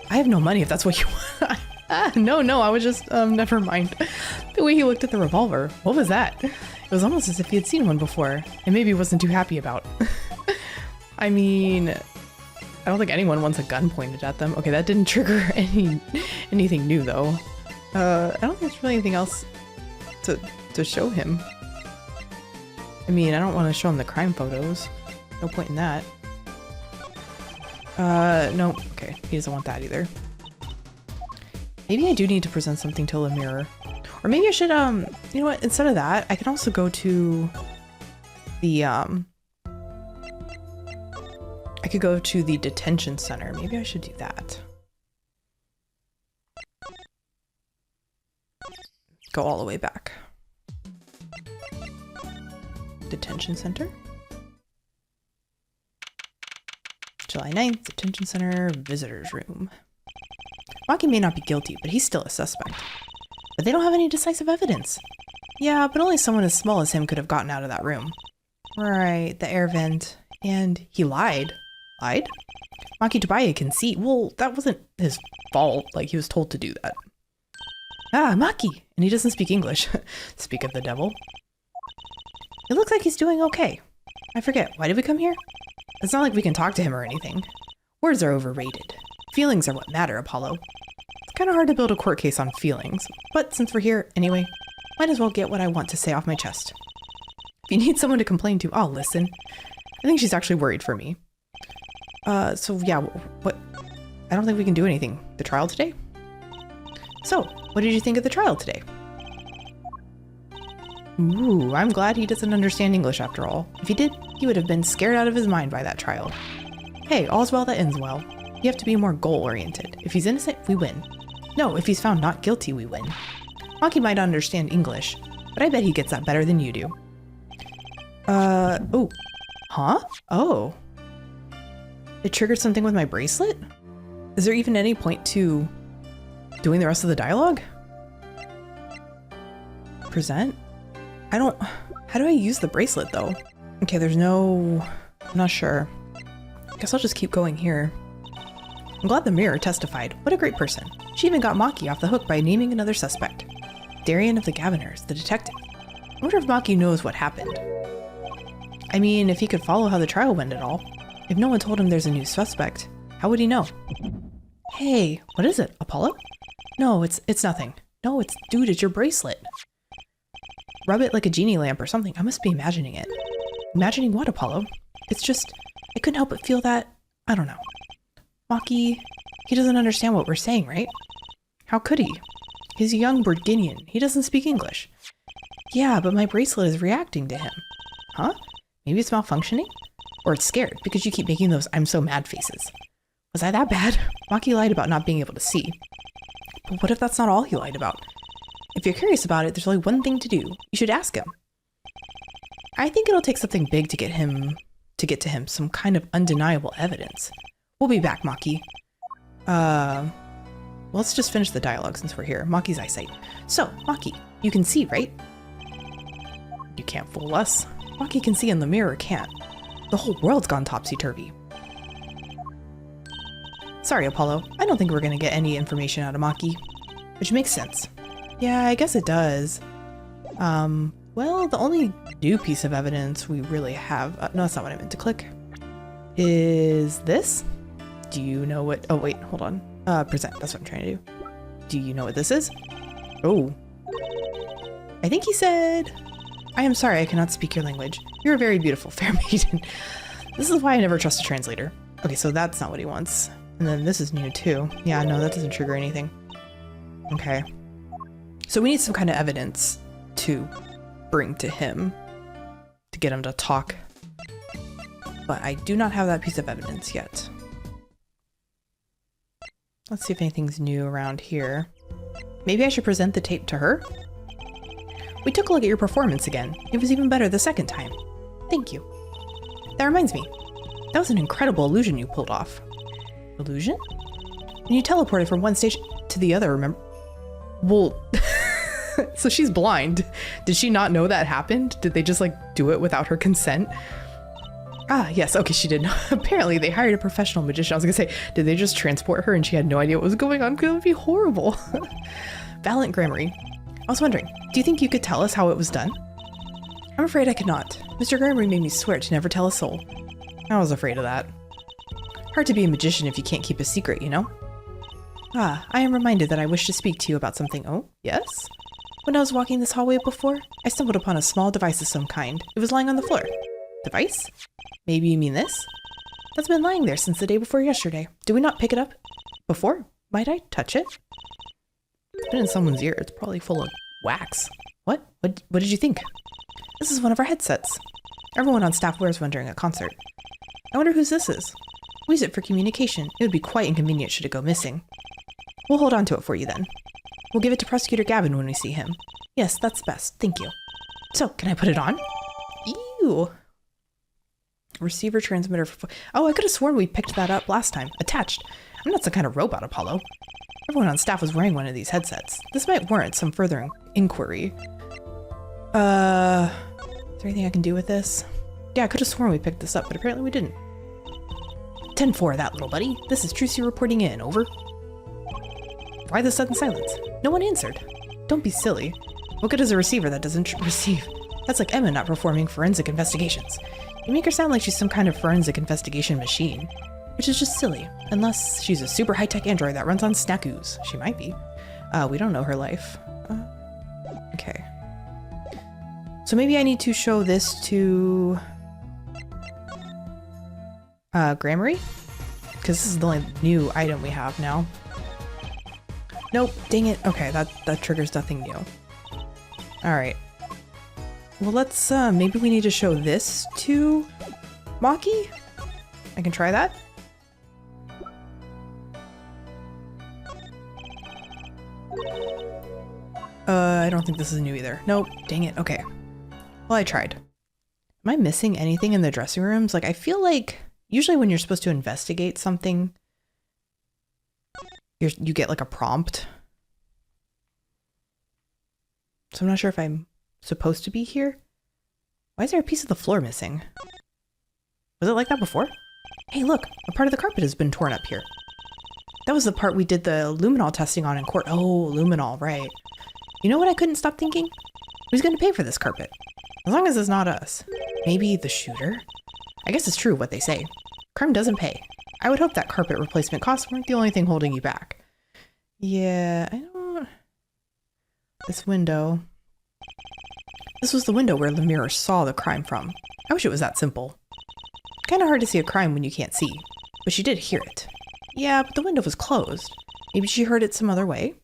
I have no money if that's what you want. No, I was just, never mind. The way he looked at the revolver. What was that? It was almost as if he had seen one before and maybe wasn't too happy about. I mean, I don't think anyone wants a gun pointed at them. Okay, that didn't trigger anything new though. I don't think there's really anything else to show him. I mean, I don't want to show him the crime photos. No point in that. No. Okay, he doesn't want that either. Maybe I do need to present something to the mirror. Or maybe I should, you know what? Instead of that, I can also go to the, I could go to the detention center. Maybe I should do that. Go all the way back. Detention center. July 9th, detention center, visitor's room. Maki may not be guilty, but he's still a suspect. But they don't have any decisive evidence. Yeah, but only someone as small as him could have gotten out of that room. Right, the air vent. And he lied. Lied? Maki Tobias can see. Well, that wasn't his fault. Like, he was told to do that. Ah, Maki! And he doesn't speak English. Speak of the devil. It looks like he's doing okay. I forget, why did we come here? It's not like we can talk to him or anything. Words are overrated. Feelings are what matter, Apollo. It's kind of hard to build a court case on feelings, but since we're here anyway, might as well get what I want to say off my chest. If you need someone to complain to, I'll listen. I think she's actually worried for me. So yeah, what? I don't think we can do anything. The trial today? So, what did you think of the trial today? Ooh, I'm glad he doesn't understand English after all. If he did, he would have been scared out of his mind by that trial. Hey, all's well that ends well. You have to be more goal-oriented. If he's innocent, we win. No, if he's found not guilty, we win. Maki might understand English, but I bet he gets that better than you do. Oh. Huh? Oh. It triggered something with my bracelet? Is there even any point to doing the rest of the dialogue? Present? How do I use the bracelet though? Okay, there's no... I'm not sure. Guess I'll just keep going here. I'm glad the mirror testified. What a great person. She even got Maki off the hook by naming another suspect. Darian of the Gaviners, the detective. I wonder if Maki knows what happened. I mean, if he could follow how the trial went at all. If no one told him there's a new suspect, how would he know? Hey, what is it? Apollo? No, it's nothing. No, dude, it's your bracelet. Rub it like a genie lamp or something. I must be imagining it. Imagining what, Apollo? It's just, I couldn't help but feel that, I don't know. Maki, he doesn't understand what we're saying, right? How could he? He's a young Borginian. He doesn't speak English. Yeah, but my bracelet is reacting to him. Huh? Maybe it's malfunctioning? Or it's scared because you keep making those I'm so mad faces. Was I that bad? Maki lied about not being able to see. But what if that's not all he lied about? If you're curious about it, there's only one thing to do. You should ask him. I think it'll take something big to get to him, some kind of undeniable evidence. We'll be back, Maki. Let's just finish the dialogue since we're here. Maki's eyesight. So, Maki, you can see, right? You can't fool us. Maki can see and the mirror can't. The whole world's gone topsy-turvy. Sorry, Apollo. I don't think we're gonna get any information out of Maki. Which makes sense. Yeah, I guess it does. Well, the only new piece of evidence we really have... no, that's not what I meant to click. Is this? Do you know what... Oh, wait, hold on. Present. That's what I'm trying to do. Do you know what this is? Oh. I think he said... I am sorry, I cannot speak your language. You're a very beautiful, fair maiden. This is why I never trust a translator. Okay, so that's not what he wants. And then this is new too. Yeah, no, that doesn't trigger anything. Okay. So we need some kind of evidence to bring to him to get him to talk. But I do not have that piece of evidence yet. Let's see if anything's new around here. Maybe I should present the tape to her? We took a look at your performance again. It was even better the second time. Thank you. That reminds me. That was an incredible illusion you pulled off. Illusion? When you teleported from one station to the other, remember? Well, so she's blind. Did she not know that happened? Did they just like do it without her consent? Ah, yes. Okay, she did know. Apparently they hired a professional magician. I was gonna say, did they just transport her and she had no idea what was going on? Because it would be horrible. Valant Gramarye. I was wondering, do you think you could tell us how it was done? I'm afraid I could not. Mr. Gramarye made me swear to never tell a soul. I was afraid of that. Hard to be a magician if you can't keep a secret, you know? Ah, I am reminded that I wish to speak to you about something. Oh, yes? When I was walking this hallway before, I stumbled upon a small device of some kind. It was lying on the floor. Device? Maybe you mean this? That's been lying there since the day before yesterday. Did we not pick it up before? Might I touch it? It's been in someone's ear. It's probably full of wax. What? What did you think? This is one of our headsets. Everyone on staff wears one during a concert. I wonder whose this is. We use it for communication. It would be quite inconvenient should it go missing. We'll hold on to it for you then. We'll give it to Prosecutor Gavin when we see him. Yes, that's best. Thank you. So, can I put it on? Ew. Receiver transmitter for... Oh, I could have sworn we picked that up last time. Attached. I'm not some kind of robot, Apollo. Everyone on staff was wearing one of these headsets. This might warrant some further inquiry. Is there anything I can do with this? Yeah, I could have sworn we picked this up, but apparently we didn't. 10-4, that little buddy. This is Trucy reporting in. Over. Why the sudden silence? No one answered. Don't be silly. What good is a receiver that doesn't receive? That's like Emma not performing forensic investigations. You make her sound like she's some kind of forensic investigation machine. Which is just silly. Unless she's a super high-tech android that runs on snackoos. She might be. We don't know her life. Okay. So maybe I need to show this to... Gramarye? Because this is the only new item we have now. Nope, dang it. Okay, that triggers nothing new. Alright. Well, let's, maybe we need to show this to Maki? I can try that? I don't think this is new either. Nope, dang it. Okay. Well, I tried. Am I missing anything in the dressing rooms? Like, I feel like usually when you're supposed to investigate something, you get like a prompt. So I'm not sure if I'm supposed to be here. Why is there a piece of the floor missing? Was it like that before? Hey, look, a part of the carpet has been torn up here. That was the part we did the luminol testing on in court. Oh, luminol, right. You know what I couldn't stop thinking? Who's going to pay for this carpet? As long as it's not us. Maybe the shooter? I guess it's true what they say. Crime doesn't pay. I would hope that carpet replacement costs weren't the only thing holding you back. Yeah, I don't... This window... This was the window where Lemire saw the crime from. I wish it was that simple. Kinda hard to see a crime when you can't see. But she did hear it. Yeah, but the window was closed. Maybe she heard it some other way.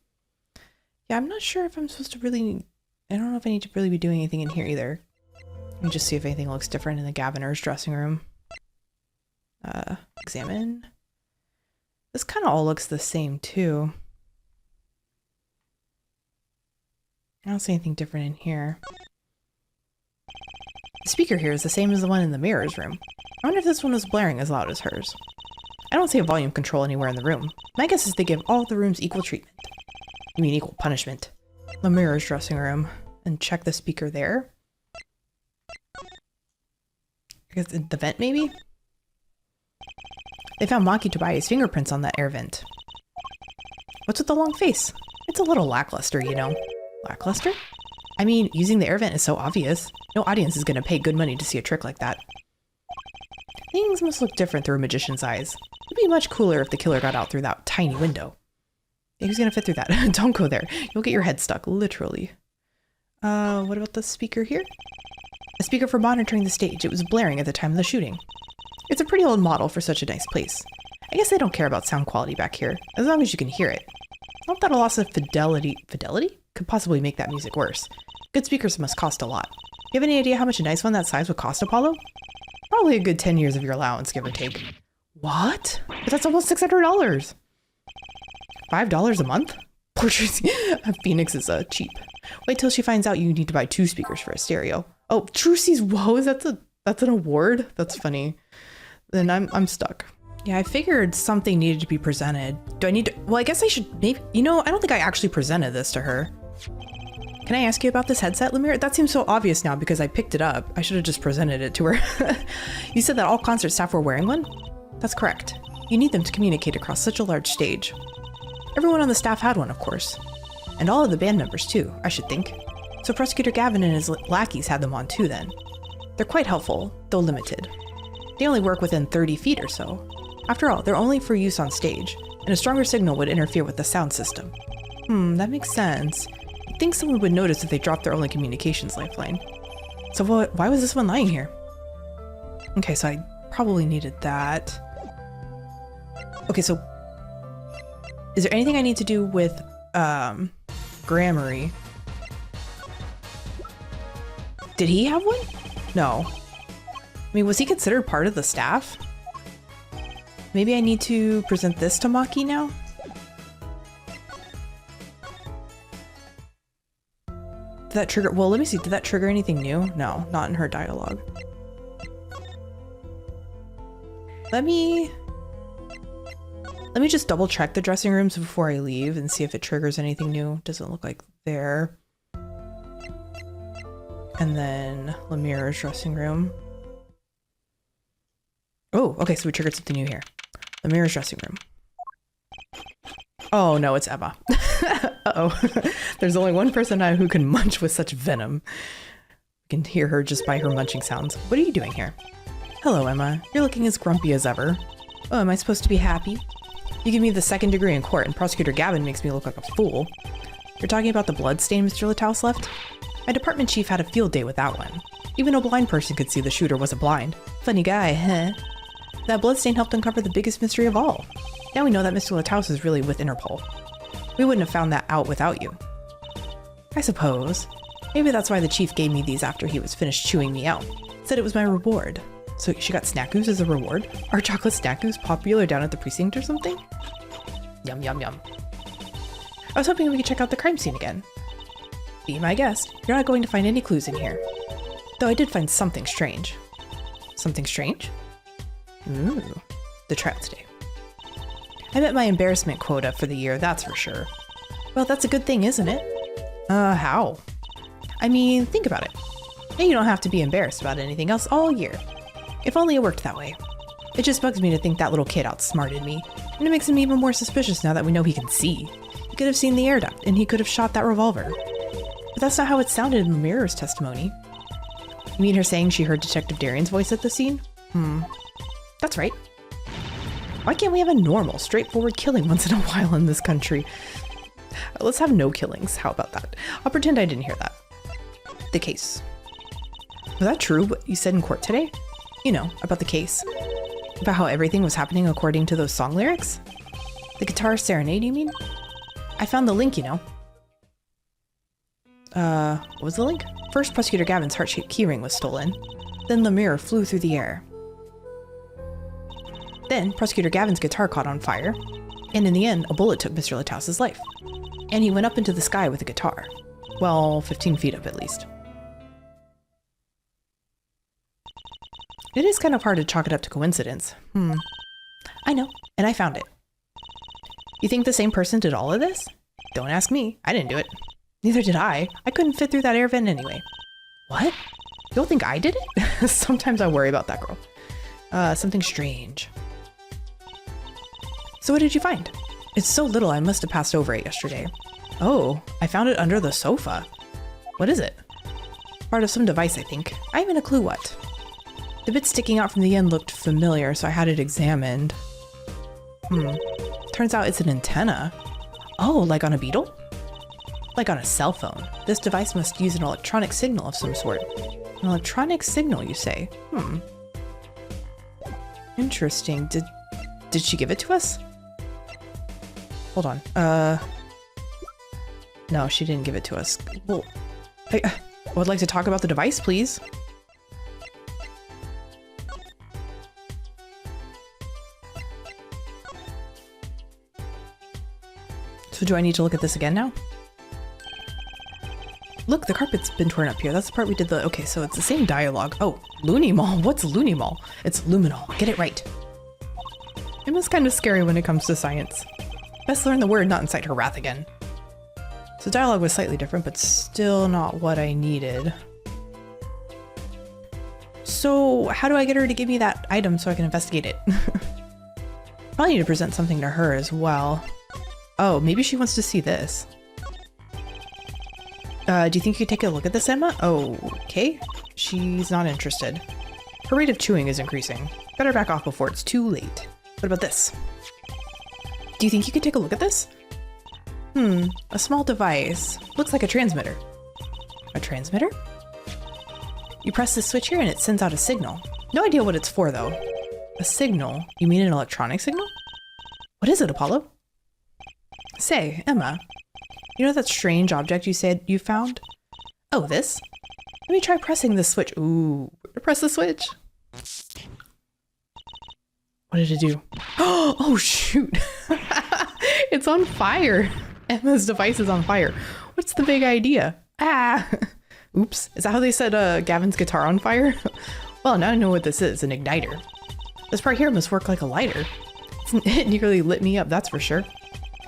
Yeah, I'm not sure if I'm supposed to really... I don't know if I need to really be doing anything in here either. Let me just see if anything looks different in the Gaviner's dressing room. Examine. This kind of all looks the same too. I don't see anything different in here. The speaker here is the same as the one in the mirror's room. I wonder if this one was blaring as loud as hers. I don't see a volume control anywhere in the room. My guess is they give all the rooms equal treatment. You mean equal punishment. The mirror's dressing room. And check the speaker there. I guess the vent maybe? They found Maki Tobias' fingerprints on that air vent. What's with the long face? It's a little lackluster, you know. Lackluster? I mean, using the air vent is so obvious. No audience is going to pay good money to see a trick like that. Things must look different through a magician's eyes. It'd be much cooler if the killer got out through that tiny window. Yeah, who's going to fit through that? Don't go there. You'll get your head stuck, literally. What about the speaker here? A speaker for monitoring the stage. It was blaring at the time of the shooting. It's a pretty old model for such a nice place. I guess they don't care about sound quality back here, as long as you can hear it. Not that a loss of fidelity could possibly make that music worse. Good speakers must cost a lot. You have any idea how much a nice one that size would cost, Apollo? Probably a good 10 years of your allowance, give or take. What? But that's almost $600. $5 a month? Poor Trucy. Phoenix is cheap. Wait till she finds out you need to buy 2 speakers for a stereo. Oh, Trucy's woes. That's an award? That's funny. Then I'm stuck. Yeah, I figured something needed to be presented. Do I need to? Well, I guess I should maybe, you know, I don't think I actually presented this to her. Can I ask you about this headset, Lemire? That seems so obvious now because I picked it up. I should have just presented it to her. You said that all concert staff were wearing one? That's correct. You need them to communicate across such a large stage. Everyone on the staff had one, of course. And all of the band members too, I should think. So Prosecutor Gavin and his lackeys had them on too then. They're quite helpful, though limited. They only work within 30 feet or so. After all, they're only for use on stage, and a stronger signal would interfere with the sound system. That makes sense. You'd think someone would notice if they dropped their only communications lifeline. So why was this one lying here? Okay, so I probably needed that. Okay, so is there anything I need to do with Gramarye? Did he have one? No. I mean, was he considered part of the staff? Maybe I need to present this to Maki now? Did that trigger? Well, let me see. Did that trigger anything new? No, not in her dialogue. Let me just double check the dressing rooms before I leave and see if it triggers anything new. Doesn't look like there. And then Lemire's dressing room. Oh, okay, so we triggered something new here. Lemire's dressing room. Oh no, it's Ema. Uh-oh. There's only one person who can munch with such venom. You can hear her just by her munching sounds. What are you doing here? Hello, Ema. You're looking as grumpy as ever. Oh, am I supposed to be happy? You give me the 2nd degree in court and Prosecutor Gavin makes me look like a fool. You're talking about the blood stain Mr. Lataus left? My department chief had a field day with that one. Even a blind person could see the shooter wasn't blind. Funny guy, huh? That bloodstain helped uncover the biggest mystery of all. Now we know that Mr. Lataus is really with Interpol. We wouldn't have found that out without you. I suppose. Maybe that's why the chief gave me these after he was finished chewing me out. Said it was my reward. So she got snackoos as a reward? Are chocolate snackoos popular down at the precinct or something? Yum, yum, yum. I was hoping we could check out the crime scene again. Be my guest. You're not going to find any clues in here. Though I did find something strange. Something strange? Ooh, the trial today. I met my embarrassment quota for the year, that's for sure. Well, that's a good thing, isn't it? How? I mean, think about it. And you don't have to be embarrassed about anything else all year. If only it worked that way. It just bugs me to think that little kid outsmarted me, and it makes him even more suspicious now that we know he can see. He could have seen the air duct, and he could have shot that revolver. But that's not how it sounded in Lemuria's testimony. You mean her saying she heard Detective Darian's voice at the scene? That's right. Why can't we have a normal, straightforward killing once in a while in this country? Let's have no killings. How about that? I'll pretend I didn't hear that. The case. Was that true, what you said in court today? You know, about the case. About how everything was happening according to those song lyrics? The guitar serenade, you mean? I found the link, you know. What was the link? First, Prosecutor Gavin's heart-shaped keyring was stolen. Then Lemire flew through the air. Then, Prosecutor Gavin's guitar caught on fire. And in the end, a bullet took Mr. Latouse's life. And he went up into the sky with a guitar. Well, 15 feet up at least. It is kind of hard to chalk it up to coincidence. I know, and I found it. You think the same person did all of this? Don't ask me. I didn't do it. Neither did I. I couldn't fit through that air vent anyway. What? You don't think I did it? Sometimes I worry about that girl. Something strange. So what did you find? It's so little I must have passed over it yesterday. Oh, I found it under the sofa. What is it? Part of some device, I think. I haven't a clue what. The bit sticking out from the end looked familiar, so I had it examined. Turns out it's an antenna. Oh, like on a beetle? Like on a cell phone. This device must use an electronic signal of some sort. An electronic signal, you say? Interesting. Did she give it to us? Hold on. No, she didn't give it to us. Well, I would like to talk about the device, please. So do I need to look at this again now? Look, the carpet's been torn up here. That's the part we did the... Okay, so it's the same dialogue. Oh, Lunimall. What's Lunimall? It's luminol. Get it right. Emma's kind of scary when it comes to science. Best learn the word, not incite her wrath again. So dialogue was slightly different, but still not what I needed. So how do I get her to give me that item so I can investigate it? Probably need to present something to her as well. Oh, maybe she wants to see this. Do you think you could take a look at this, Emma? Oh, okay. She's not interested. Her rate of chewing is increasing. Better back off before it's too late. What about this? Do you think you could take a look at this? A small device. Looks like a transmitter. A transmitter? You press the switch here and it sends out a signal. No idea what it's for, though. A signal? You mean an electronic signal? What is it, Apollo? Say, Emma, you know that strange object you said you found? Oh, this? Let me try pressing this switch. Ooh, press the switch. What did it do? Oh, shoot. It's on fire. Emma's device is on fire. What's the big idea? Ah, oops. Is that how they set Gavin's guitar on fire? Well, now I know what this is, an igniter. This part here must work like a lighter. It nearly lit me up, that's for sure.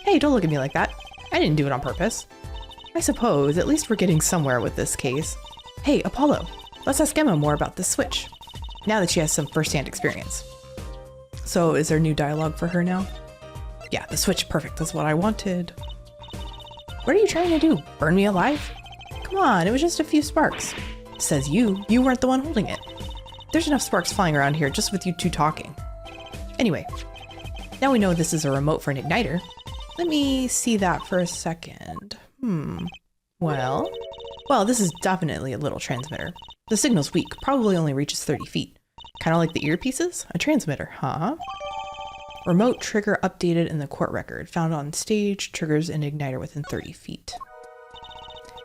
Hey, don't look at me like that. I didn't do it on purpose. I suppose, at least we're getting somewhere with this case. Hey, Apollo, let's ask Emma more about this switch, now that she has some first-hand experience. So, is there new dialogue for her now? Yeah, the switch, perfect, that's what I wanted. What are you trying to do, burn me alive? Come on, it was just a few sparks. Says you weren't the one holding it. There's enough sparks flying around here just with you two talking. Anyway, now we know this is a remote for an igniter. Let me see that for a second. Well, this is definitely a little transmitter. The signal's weak, probably only reaches 30 feet. Kind of like the earpieces? A transmitter, huh? Remote trigger updated in the court record. Found on stage, triggers an igniter within 30 feet.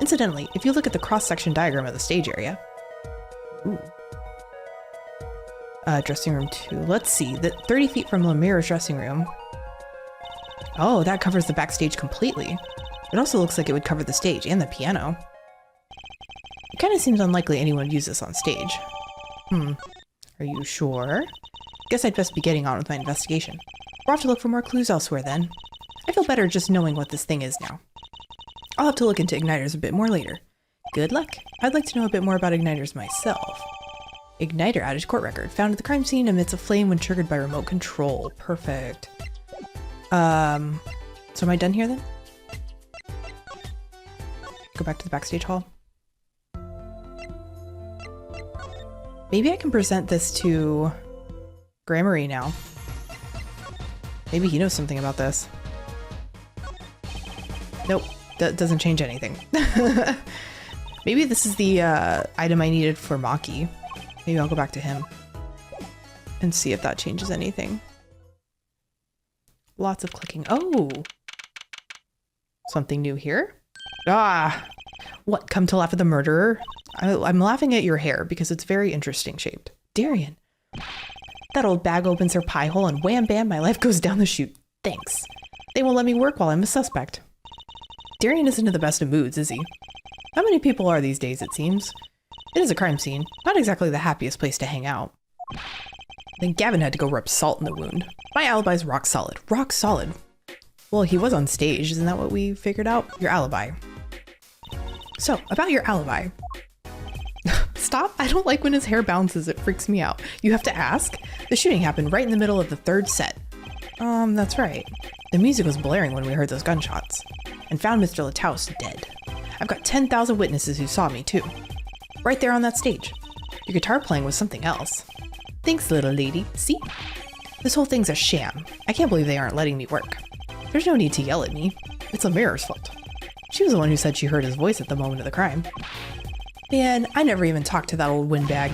Incidentally, if you look at the cross-section diagram of the stage area... Ooh. Dressing room 2. Let's see, the 30 feet from Lemire's dressing room. Oh, that covers the backstage completely. It also looks like it would cover the stage and the piano. It kind of seems unlikely anyone would use this on stage. Are you sure? Guess I'd best be getting on with my investigation. We'll have to look for more clues elsewhere then. I feel better just knowing what this thing is now. I'll have to look into igniters a bit more later. Good luck. I'd like to know a bit more about igniters myself. Igniter outage court record. Found at the crime scene amidst a flame when triggered by remote control. Perfect. So am I done here then? Go back to the backstage hall. Maybe I can present this to Gramarye now. Maybe he knows something about this. Nope, that doesn't change anything. Maybe this is the item I needed for Maki. Maybe I'll go back to him and see if that changes anything. Lots of clicking. Oh! Something new here? Ah! What, come to laugh at the murderer? I'm laughing at your hair because it's very interesting shaped. Darian! That old bag opens her pie hole and wham bam, my life goes down the chute. Thanks. They won't let me work while I'm a suspect. Darian isn't in the best of moods, is he? How many people are these days, it seems? It is a crime scene. Not exactly the happiest place to hang out. Then Gavin had to go rub salt in the wound. My alibi's rock solid. Rock solid. Well, he was on stage. Isn't that what we figured out? Your alibi. So, about your alibi. Stop. I don't like when his hair bounces. It freaks me out. You have to ask. The shooting happened right in the middle of the third set. That's right. The music was blaring when we heard those gunshots. And found Mr. Lataus dead. I've got 10,000 witnesses who saw me, too. Right there on that stage. Your guitar playing was something else. Thanks, little lady. See? This whole thing's a sham. I can't believe they aren't letting me work. There's no need to yell at me. It's the mirror's fault. She was the one who said she heard his voice at the moment of the crime. Man, I never even talked to that old windbag.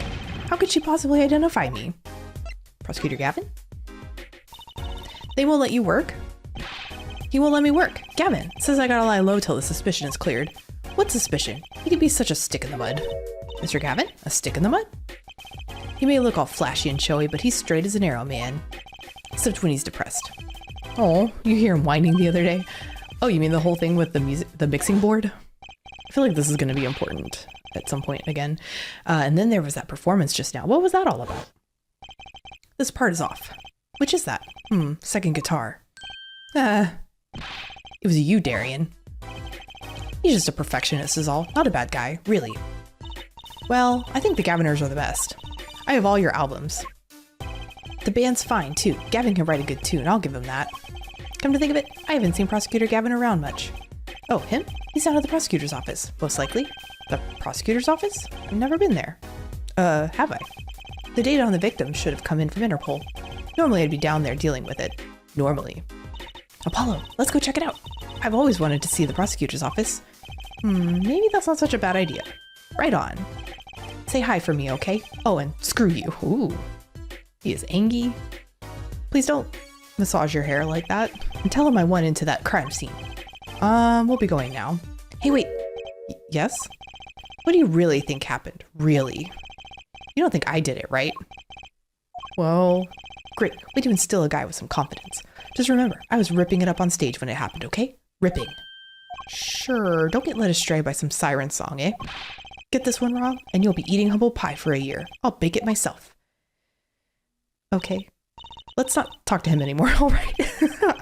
How could she possibly identify me? Prosecutor Gavin? They won't let you work? He won't let me work. Gavin says I gotta lie low till the suspicion is cleared. What suspicion? He could be such a stick in the mud. Mr. Gavin? A stick in the mud? He may look all flashy and showy, but he's straight as an arrow, man. Except when he's depressed. Oh, you hear him whining the other day? Oh, you mean the whole thing with the mixing board? I feel like this is going to be important at some point again. And then there was that performance just now. What was that all about? This part is off. Which is that? Second guitar. It was you, Darian. He's just a perfectionist is all. Not a bad guy, really. Well, I think the Gaviners are the best. I have all your albums. The band's fine, too. Gavin can write a good tune, I'll give him that. Come to think of it, I haven't seen Prosecutor Gavin around much. Oh, him? He's down at the prosecutor's office, most likely. The prosecutor's office? I've never been there. Have I? The data on the victim should have come in from Interpol. Normally I'd be down there dealing with it. Normally. Apollo, let's go check it out. I've always wanted to see the prosecutor's office. Maybe that's not such a bad idea. Right on. Say hi for me, okay? Oh, and screw you. Ooh. He is angry. Please don't massage your hair like that. And tell him I went into that crime scene. We'll be going now. Hey, wait. Yes? What do you really think happened? Really? You don't think I did it, right? Well, great. We do instill a guy with some confidence. Just remember, I was ripping it up on stage when it happened, okay? Ripping. Sure, don't get led astray by some siren song, eh? Get this one wrong, and you'll be eating humble pie for a year. I'll bake it myself. Okay. Let's not talk to him anymore, all right?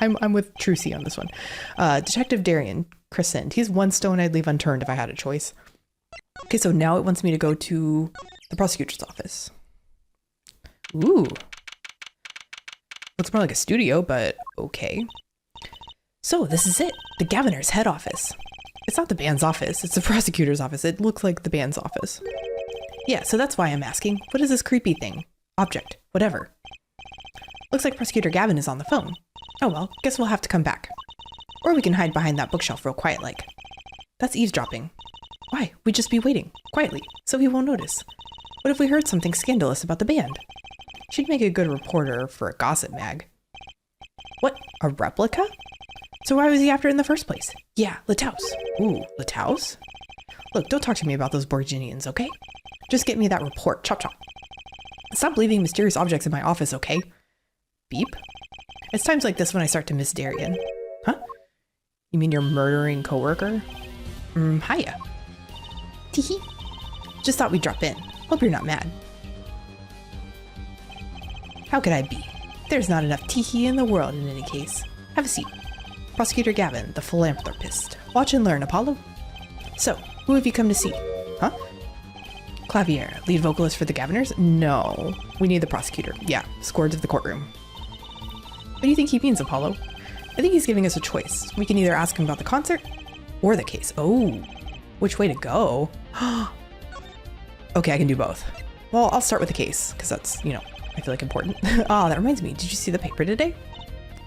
I'm with Trucy on this one. Detective Darian Crescent. He's one stone I'd leave unturned if I had a choice. Okay, so now it wants me to go to the prosecutor's office. Ooh. Looks more like a studio, but okay. So this is it. The Gaviner's head office. It's not the band's office. It's the prosecutor's office. It looks like the band's office. Yeah, so that's why I'm asking. What is this creepy thing? Object. Whatever. Looks like Prosecutor Gavin is on the phone. Oh well, guess we'll have to come back. Or we can hide behind that bookshelf real quiet like. That's eavesdropping. Why? We'd just be waiting, quietly, so he won't notice. What if we heard something scandalous about the band? She'd make a good reporter for a gossip mag. What? A replica? So why was he after it in the first place? Yeah, Lataus. Ooh, Lataus? Look, don't talk to me about those Borginians, okay? Just get me that report, chop chop. Stop leaving mysterious objects in my office, okay? Beep. It's times like this when I start to miss Darian. Huh? You mean your murdering coworker? Hiya. Teehee. Just thought we'd drop in. Hope you're not mad. How could I be? There's not enough teehee in the world in any case. Have a seat. Prosecutor Gavin, the philanthropist. Watch and learn, Apollo. So, who have you come to see? Huh? Clavier, lead vocalist for the Gaviners? No. We need the prosecutor. Yeah, scored to the courtroom. What do you think he means, Apollo? I think he's giving us a choice. We can either ask him about the concert or the case. Oh, which way to go? Okay, I can do both. Well, I'll start with the case because that's, you know, I feel like important. Oh, that reminds me. Did you see the paper today?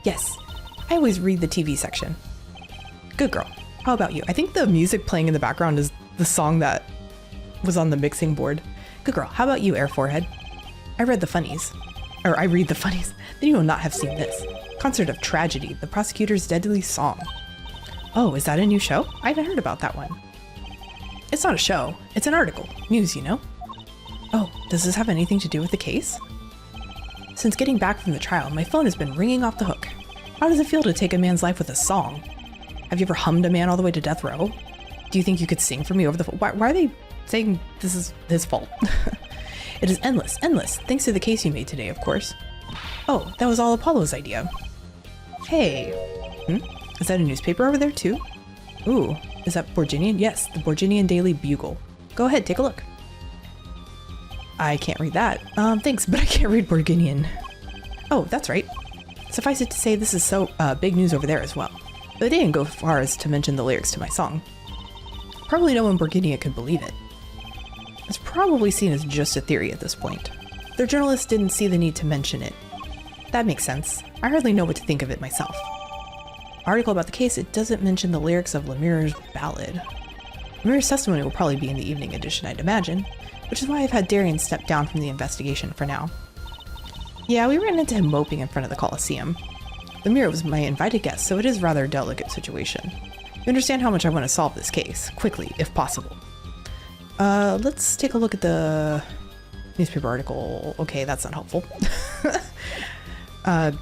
Yes. I always read the TV section. Good girl. How about you? I think the music playing in the background is the song that was on the mixing board. Good girl. How about you, Air Forehead? I read the funnies. Or I read the funnies. Then you will not have seen this. Concert of Tragedy, the prosecutor's deadly song. Oh, is that a new show? I haven't heard about that one. It's not a show. It's an article. News, you know. Oh, does this have anything to do with the case? Since getting back from the trial, my phone has been ringing off the hook. How does it feel to take a man's life with a song? Have you ever hummed a man all the way to death row? Do you think you could sing for me over the phone? Why are they saying this is his fault? It is endless, endless. Thanks to the case you made today, of course. Oh, that was all Apollo's idea. Hey. Is that a newspaper over there too? Ooh, is that Borginian? Yes, the Borginian Daily Bugle. Go ahead, take a look. I can't read that. Thanks, but I can't read Borginian. Oh, that's right. Suffice it to say, this is so big news over there as well. But they didn't go far as to mention the lyrics to my song. Probably no one in Borginia could believe it. It's probably seen as just a theory at this point. Their journalists didn't see the need to mention it. That makes sense. I hardly know what to think of it myself. Article about the case, it doesn't mention the lyrics of Lemire's ballad. Lemire's testimony will probably be in the evening edition, I'd imagine, which is why I've had Darian step down from the investigation for now. Yeah, we ran into him moping in front of the Coliseum. Lemire was my invited guest, so it is rather a delicate situation. You understand how much I want to solve this case, quickly, if possible. Let's take a look at the newspaper article. Okay, that's not helpful.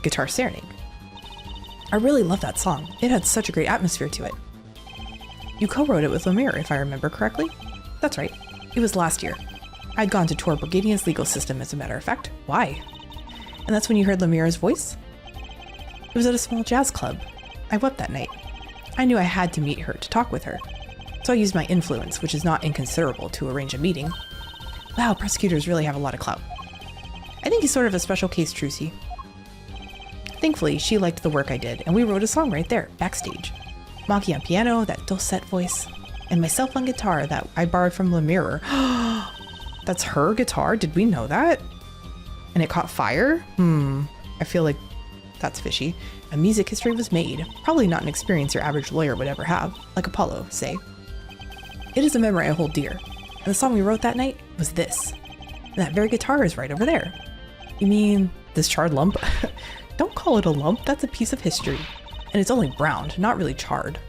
Guitar Serenade. I really love that song. It had such a great atmosphere to it. You co-wrote it with Lemire, if I remember correctly? That's right. It was last year. I'd gone to tour Borginia's legal system, as a matter of fact. Why? And that's when you heard Lemire's voice? It was at a small jazz club. I wept that night. I knew I had to meet her to talk with her. So I used my influence, which is not inconsiderable, to arrange a meeting. Wow, prosecutors really have a lot of clout. I think he's sort of a special case, Trucy. Thankfully, she liked the work I did, and we wrote a song right there, backstage. Maki on piano, that dulcet voice, and myself on guitar that I borrowed from Lemire. That's her guitar? Did we know that? And it caught fire? I feel like that's fishy. A music history was made. Probably not an experience your average lawyer would ever have, like Apollo, say. It is a memory I hold dear. And the song we wrote that night was this. And that very guitar is right over there. You mean this charred lump? Don't call it a lump, that's a piece of history. And it's only browned, not really charred.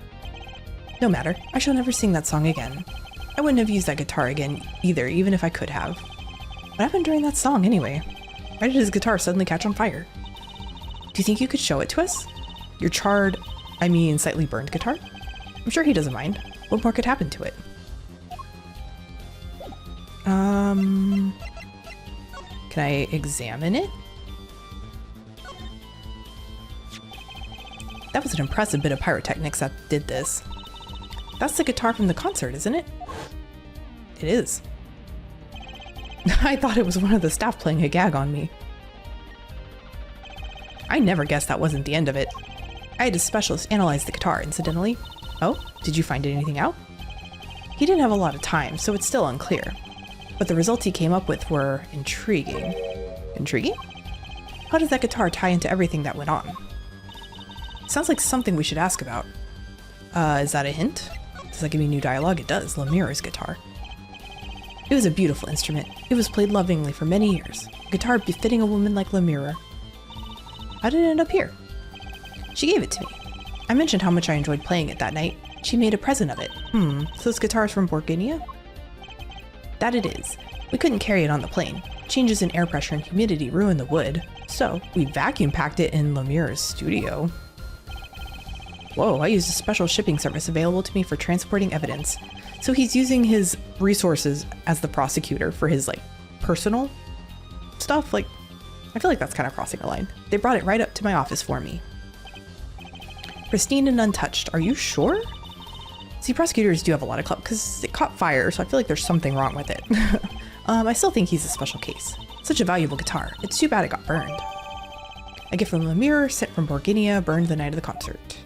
No matter, I shall never sing that song again. I wouldn't have used that guitar again either, even if I could have. What happened during that song anyway? Why did his guitar suddenly catch on fire? Do you think you could show it to us? Your charred, I mean slightly burned guitar? I'm sure he doesn't mind. What more could happen to it? Can I examine it? That was an impressive bit of pyrotechnics that did this. That's the guitar from the concert, isn't it? It is. I thought it was one of the staff playing a gag on me. I never guessed that wasn't the end of it. I had a specialist analyze the guitar, incidentally. Oh, did you find anything out? He didn't have a lot of time, so it's still unclear. But the results he came up with were intriguing. Intriguing? How does that guitar tie into everything that went on? Sounds like something we should ask about. Is that a hint? Does that give me new dialogue? It does. Lemire's guitar. It was a beautiful instrument. It was played lovingly for many years. A guitar befitting a woman like Lemire. How did it end up here? She gave it to me. I mentioned how much I enjoyed playing it that night. She made a present of it. So this guitar is from Borginia? That it is. We couldn't carry it on the plane. Changes in air pressure and humidity ruined the wood. So we vacuum packed it in Lemire's studio. Whoa, I used a special shipping service available to me for transporting evidence. So he's using his resources as the prosecutor for his, like, personal stuff. Like, I feel like that's kind of crossing a line. They brought it right up to my office for me. Pristine and untouched. Are you sure? See, prosecutors do have a lot of clout because it caught fire, so I feel like there's something wrong with it. I still think he's a special case. Such a valuable guitar. It's too bad it got burned. A gift from a mirror sent from Borginia, burned the night of the concert.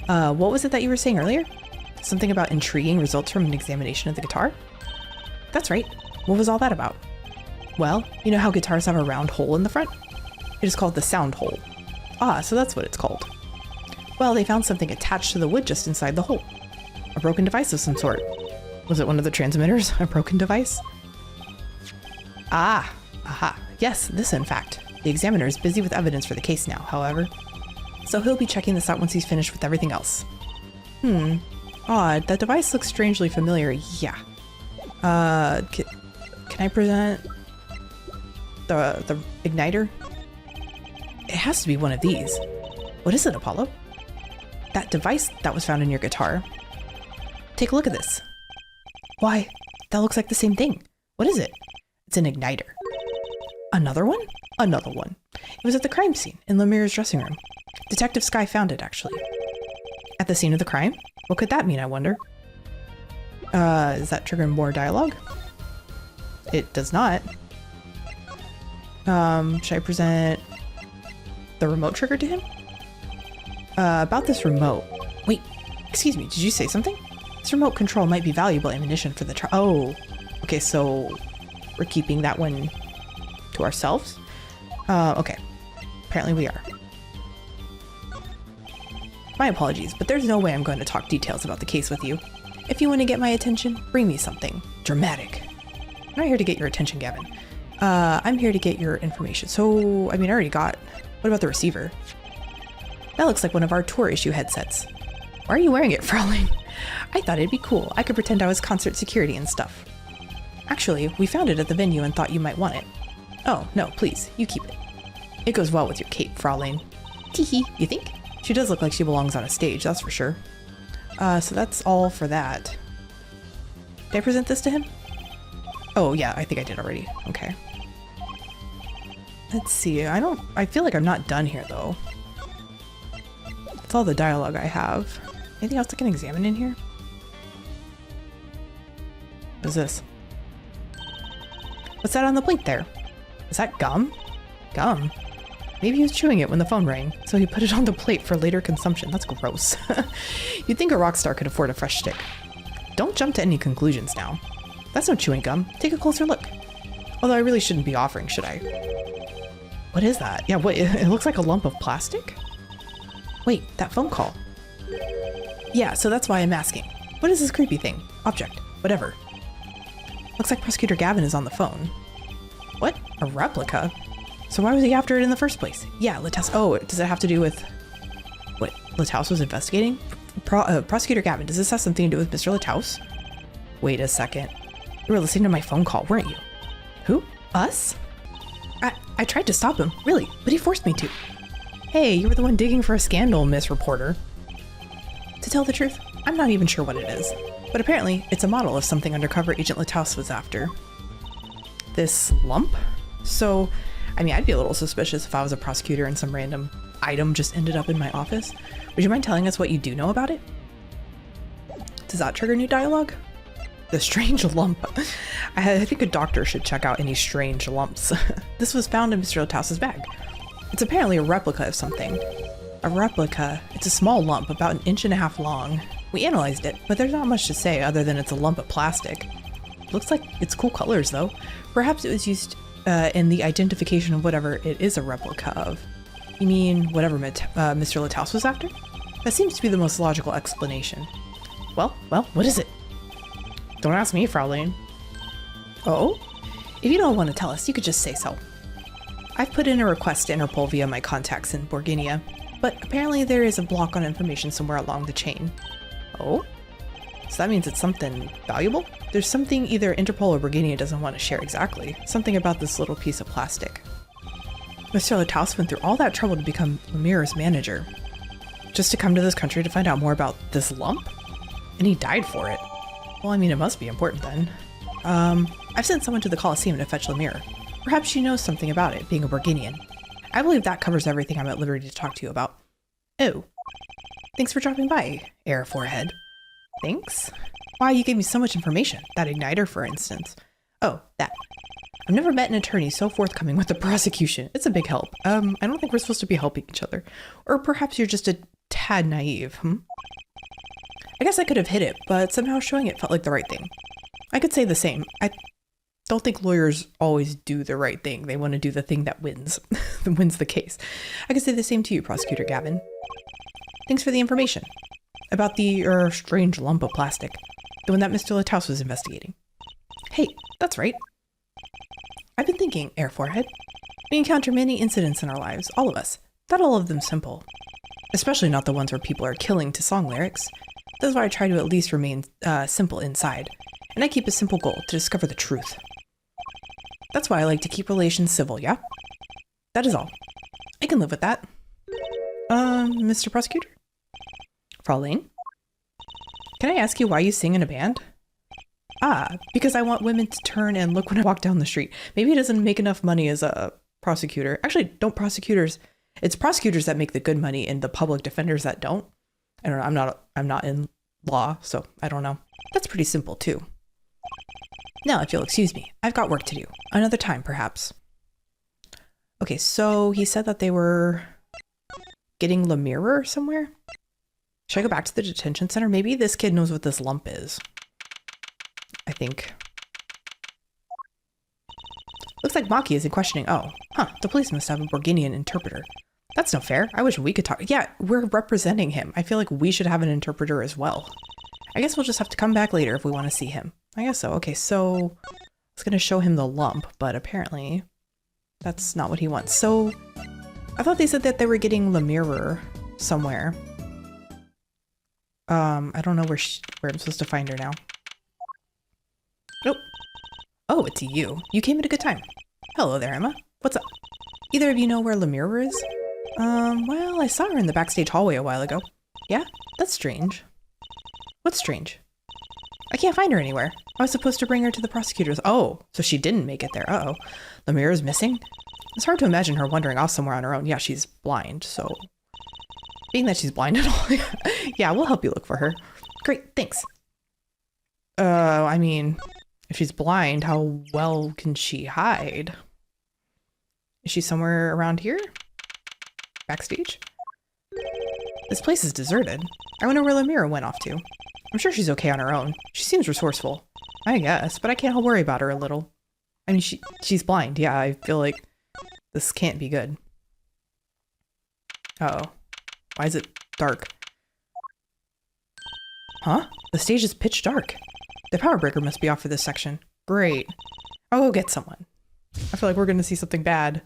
What was it that you were saying earlier? Something about intriguing results from an examination of the guitar? That's right. What was all that about? Well, you know how guitars have a round hole in the front? It is called the sound hole. Ah, so that's what it's called. Well, they found something attached to the wood just inside the hole. A broken device of some sort. Was it one of the transmitters? A broken device? Ah, aha. Yes, this in fact. The examiner is busy with evidence for the case now, however. So he'll be checking this out once he's finished with everything else. Odd. That device looks strangely familiar. Yeah. Can I present the igniter? It has to be one of these. What is it, Apollo? That device that was found in your guitar. Take a look at this. Why, that looks like the same thing. What is it? It's an igniter. Another one? Another one. It was at the crime scene in Lemire's dressing room. Detective Skye found it, actually. At the scene of the crime? What could that mean, I wonder? Is that triggering more dialogue? It does not. Should I present the remote trigger to him? About this remote. Wait, excuse me, did you say something? This remote control might be valuable ammunition for the oh, okay, so we're keeping that one to ourselves? Okay, apparently we are. My apologies, but there's no way I'm going to talk details about the case with you. If you want to get my attention, bring me something dramatic. I'm not here to get your attention, Gavin. I'm here to get your information. So, I mean, I already got... What about the receiver? That looks like one of our tour issue headsets. Why are you wearing it, Fraulein? I thought it'd be cool. I could pretend I was concert security and stuff. Actually, we found it at the venue and thought you might want it. Oh, no, please, you keep it. It goes well with your cape, Fraulein. Teehee, you think? She does look like she belongs on a stage, that's for sure. So that's all for that. Did I present this to him? Oh, yeah, I think I did already. Okay. Let's see, I feel like I'm not done here, though. That's all the dialogue I have. Anything else I can examine in here? What is this? What's that on the plate there? Is that gum? Gum? Maybe he was chewing it when the phone rang, so he put it on the plate for later consumption. That's gross. You'd think a rock star could afford a fresh stick. Don't jump to any conclusions now. That's no chewing gum. Take a closer look. Although I really shouldn't be offering, should I? What is that? Yeah, what? It looks like a lump of plastic? Wait, that phone call. Yeah, so that's why I'm asking. What is this creepy thing? Object. Whatever. Looks like Prosecutor Gavin is on the phone. What? A replica? So why was he after it in the first place? Yeah, Lataus. Oh, does it have to do with what Lataus was investigating? Prosecutor Gavin, does this have something to do with Mr. Lataus? Wait a second. You were listening to my phone call, weren't you? Who? Us? I tried to stop him, really, but he forced me to. Hey, you were the one digging for a scandal, Miss Reporter. To tell the truth, I'm not even sure what it is, but apparently it's a model of something Undercover Agent Lataus was after. This lump? So, I mean, I'd be a little suspicious if I was a prosecutor and some random item just ended up in my office. Would you mind telling us what you do know about it? Does that trigger new dialogue? The strange lump. I think a doctor should check out any strange lumps. This was found in Mr. Lataus's bag. It's apparently a replica of something. A replica. It's a small lump, about 1.5 inches long. We analyzed it, but there's not much to say other than it's a lump of plastic. Looks like it's cool colors, though. Perhaps it was used in the identification of whatever it is a replica of. You mean whatever Mr. Lataus was after? That seems to be the most logical explanation. Well, what is it? Don't ask me, Fraulein. Oh? If you don't want to tell us, you could just say so. I've put in a request to Interpol via my contacts in Borginia, but apparently there is a block on information somewhere along the chain. Oh? So that means it's something valuable? There's something either Interpol or Borginia doesn't want to share exactly. Something about this little piece of plastic. Mr. Lataus went through all that trouble to become Lemire's manager. Just to come to this country to find out more about this lump? And he died for it. Well, I mean, it must be important then. I've sent someone to the Coliseum to fetch Lemire. Perhaps she knows something about it, being a Borginian. I believe that covers everything I'm at liberty to talk to you about. Oh. Thanks for dropping by, Air Forehead. Thanks. Wow, you gave me so much information. That igniter, for instance. Oh, that. I've never met an attorney so forthcoming with the prosecution. It's a big help. I don't think we're supposed to be helping each other. Or perhaps you're just a tad naive, I guess I could have hid it, but somehow showing it felt like the right thing. I could say the same. I don't think lawyers always do the right thing. They want to do the thing that wins, that wins the case. I could say the same to you, Prosecutor Gavin. Thanks for the information. About the, strange lump of plastic. The one that Mr. Litthouse was investigating. Hey, that's right. I've been thinking, Air Forehead. We encounter many incidents in our lives, all of us. Not all of them simple. Especially not the ones where people are killing to song lyrics. That's why I try to at least remain simple inside. And I keep a simple goal, to discover the truth. That's why I like to keep relations civil, yeah? That is all. I can live with that. Mr. Prosecutor? Fraulein? Can I ask you why you sing in a band? Ah, because I want women to turn and look when I walk down the street. Maybe he doesn't make enough money as a prosecutor. Actually, don't prosecutors... It's prosecutors that make the good money and the public defenders that don't. I don't know. I'm not in law, so I don't know. That's pretty simple too. Now, if you'll excuse me, I've got work to do. Another time, perhaps. Okay, so he said that they were getting Le Mirror somewhere. Should I go back to the detention center? Maybe this kid knows what this lump is. I think. Looks like Maki isn't questioning. Oh, the police must have a Borginian interpreter. That's no fair. I wish we could talk. Yeah, we're representing him. I feel like we should have an interpreter as well. I guess we'll just have to come back later if we want to see him. I guess so. Okay, so I was going to show him the lump, but apparently that's not what he wants. So I thought they said that they were getting Le Mirror somewhere. I don't know where I'm supposed to find her now. Nope. Oh, it's you. You came at a good time. Hello there, Emma. What's up? Either of you know where Le Mirror is? Well, I saw her in the backstage hallway a while ago. Yeah? That's strange. What's strange? I can't find her anywhere. I was supposed to bring her to the prosecutors. Oh, so she didn't make it there. Uh-oh. Le Mirror's missing? It's hard to imagine her wandering off somewhere on her own. Yeah, she's blind, so... Being that she's blind and all, yeah, we'll help you look for her. Great, thanks. I mean, if she's blind, how well can she hide? Is she somewhere around here? Backstage? This place is deserted. I wonder where Le Mirror went off to. I'm sure she's okay on her own. She seems resourceful. I guess, but I can't worry about her a little. I mean, she's blind. Yeah, I feel like this can't be good. Uh-oh. Why is it dark? Huh? The stage is pitch dark. The power breaker must be off for this section. Great. I'll go get someone. I feel like we're going to see something bad.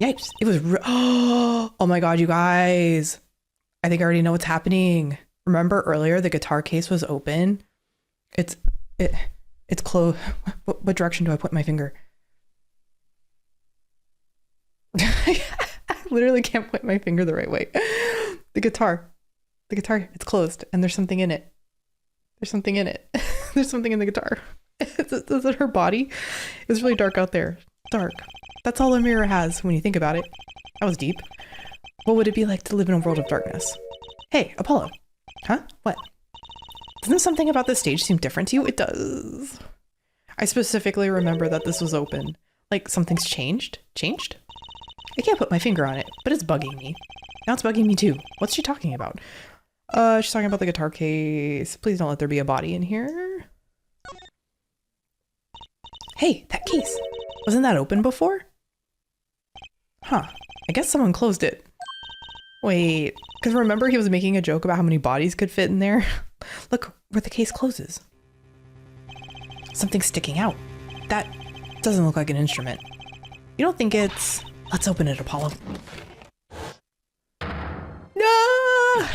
Yipes. It was oh my god, you guys. I think I already know what's happening. Remember earlier the guitar case was open? It's closed. What direction do I put my finger? I literally can't point my finger the right way. The guitar, it's closed and there's something in it. There's something in it. There's something in the guitar. Is it her body? It's really dark out there. Dark. That's all a mirror has when you think about it. That was deep. What would it be like to live in a world of darkness? Hey, Apollo. Huh? What? Doesn't something about this stage seem different to you? It does. I specifically remember that this was open. Like something's changed? Changed? I can't put my finger on it, but it's bugging me. Now it's bugging me too. What's she talking about? She's talking about the guitar case. Please don't let there be a body in here. Hey, that case. Wasn't that open before? Huh. I guess someone closed it. Wait, because remember he was making a joke about how many bodies could fit in there? Look where the case closes. Something's sticking out. That doesn't look like an instrument. You don't think it's... Let's open it, Apollo. No!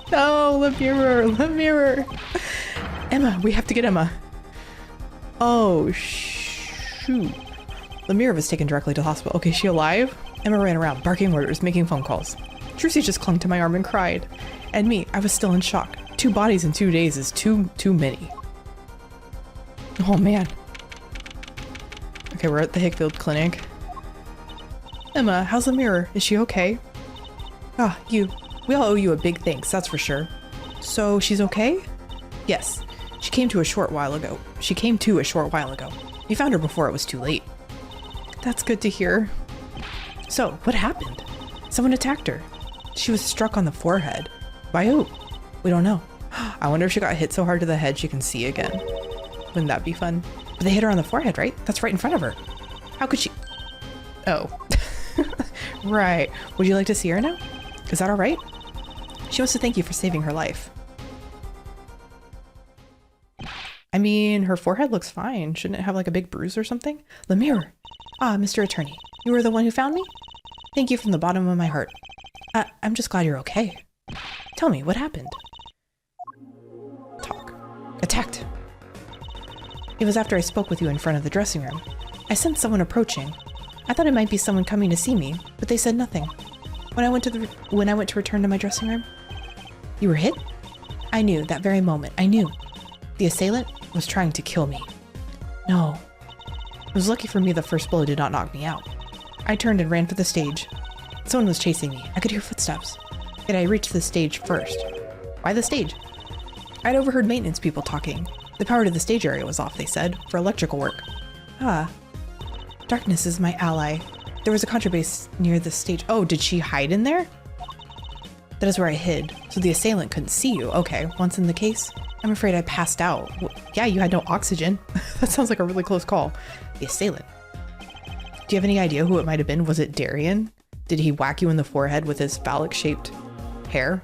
No, Le Mirror, Le Mirror. Emma, we have to get Emma. Oh, shoot. Le Mirror was taken directly to the hospital. Okay, is she alive? Emma ran around, barking orders, making phone calls. Trucy just clung to my arm and cried. And me, I was still in shock. 2 bodies in 2 days is too many. Oh, man. Okay, we're at the Hickfield Clinic. Emma, how's the mirror? Is she okay? Ah, you. We all owe you a big thanks, that's for sure. So, she's okay? Yes, she came to a short while ago. You found her before it was too late. That's good to hear. So, what happened? Someone attacked her. She was struck on the forehead. By who? We don't know. I wonder if she got hit so hard to the head she can see again. Wouldn't that be fun? But they hit her on the forehead, right? That's right in front of her. How could she? Oh. Right. Would you like to see her now? Is that all right? She wants to thank you for saving her life. I mean, her forehead looks fine. Shouldn't it have like a big bruise or something? Lemire. Ah, Mr. Attorney. You were the one who found me? Thank you from the bottom of my heart. I'm just glad you're okay. Tell me, what happened? Talk. Attacked. It was after I spoke with you in front of the dressing room. I sensed someone approaching. I thought it might be someone coming to see me, but they said nothing. When I went to return to my dressing room, you were hit? I knew that very moment. I knew. The assailant was trying to kill me. No. It was lucky for me the first blow did not knock me out. I turned and ran for the stage. Someone was chasing me. I could hear footsteps. Yet I reached the stage first. Why the stage? I'd overheard maintenance people talking. The power to the stage area was off, they said, for electrical work. Ah. Darkness is my ally. There was a contrabass near the stage. Oh, did she hide in there? That is where I hid, so the assailant couldn't see you. Okay, once in the case, I'm afraid I passed out. Well, yeah, you had no oxygen. That sounds like a really close call. The assailant. Do you have any idea who it might have been? Was it Darian? Did he whack you in the forehead with his phallic-shaped hair?